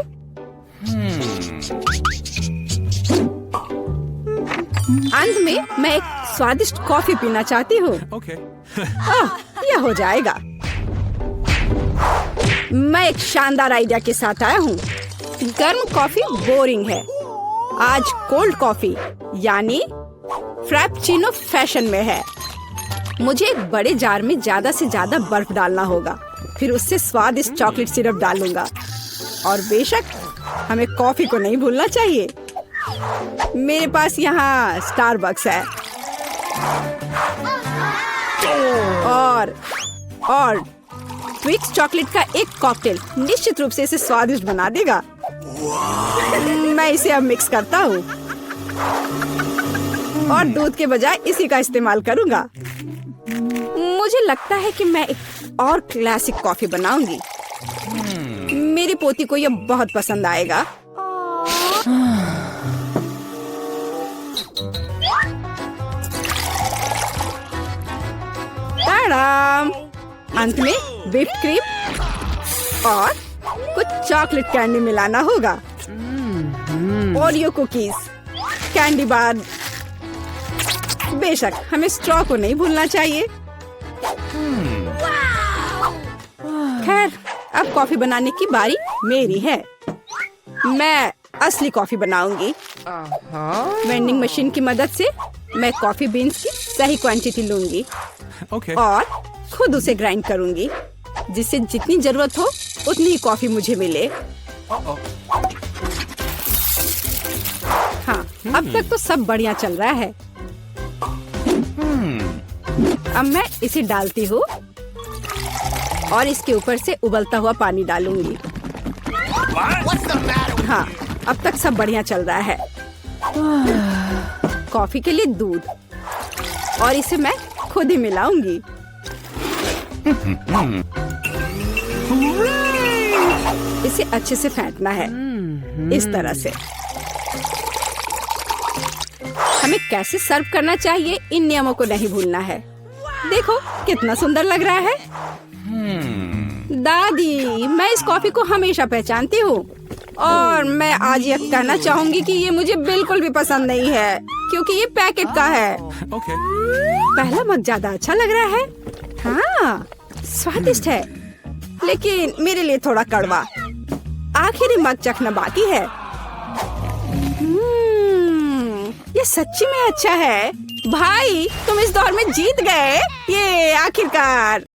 अंत में मैं एक स्वादिष्ट कॉफी पीना चाहती हूँ। यह हो जाएगा। मैं एक शानदार आइडिया के साथ आया हूँ। गर्म कॉफी बोरिंग है। आज कोल्ड कॉफी यानी फ्रैप्पुचिनो फैशन में है। मुझे एक बड़े जार में ज्यादा से ज्यादा बर्फ डालना होगा। फिर उससे स्वादिष्ट चॉकलेट सिरप डालूंगा। और बेशक हमें कॉफी को नहीं भूलना चाहिए। मेरे पास यहाँ स्टारबक्स है और ट्विक्स चॉकलेट का एक कॉकटेल निश्चित रूप से इसे स्वादिष्ट बना देगा। मैं इसे अब मिक्स करता हूँ और दूध के बजाय इसी का इस्तेमाल करूँगा। मुझे लगता है कि मैं एक और क्लासिक कॉफी बनाऊंगी। मेरी पोती को यह बहुत पसंद आएगा। ताड़ाम! अंत में व्हिप्ड क्रीम और कुछ चॉकलेट कैंडी मिलाना होगा। Oreo cookies, candy bar. बेशक हमें स्ट्रॉ को नहीं भूलना चाहिए। खैर, अब कॉफी बनाने की बारी मेरी है। मैं असली कॉफी बनाऊंगी। वेंडिंग मशीन की मदद से मैं कॉफी बीन्स की सही क्वांटिटी लूंगी और खुद उसे ग्राइंड करूंगी, जिससे जितनी जरूरत हो उतनी ही कॉफी मुझे मिले। हाँ, अब तक तो सब बढ़िया चल रहा है। अब मैं इसे डालती हूँ और इसके ऊपर से उबलता हुआ पानी डालूंगी। हाँ, अब तक सब बढ़िया चल रहा है। कॉफी के लिए दूध और इसे मैं खुद ही मिलाऊंगी। इसे अच्छे से फेंटना है, इस तरह से। हमें कैसे सर्व करना चाहिए, इन नियमों को नहीं भूलना है। देखो कितना सुंदर लग रहा है। दादी, मैं इस कॉफी को हमेशा पहचानती हूँ और मैं आज ये कहना चाहूंगी कि ये मुझे बिल्कुल भी पसंद नहीं है क्योंकि ये पैकेट का है। Okay. पहला मग ज्यादा अच्छा लग रहा है। हाँ, स्वादिष्ट है, लेकिन मेरे लिए थोड़ा कड़वा। आखिरी मग चखना बाकी है। ये सच्ची में अच्छा है। भाई, तुम इस दौर में जीत गए। ये आखिरकार।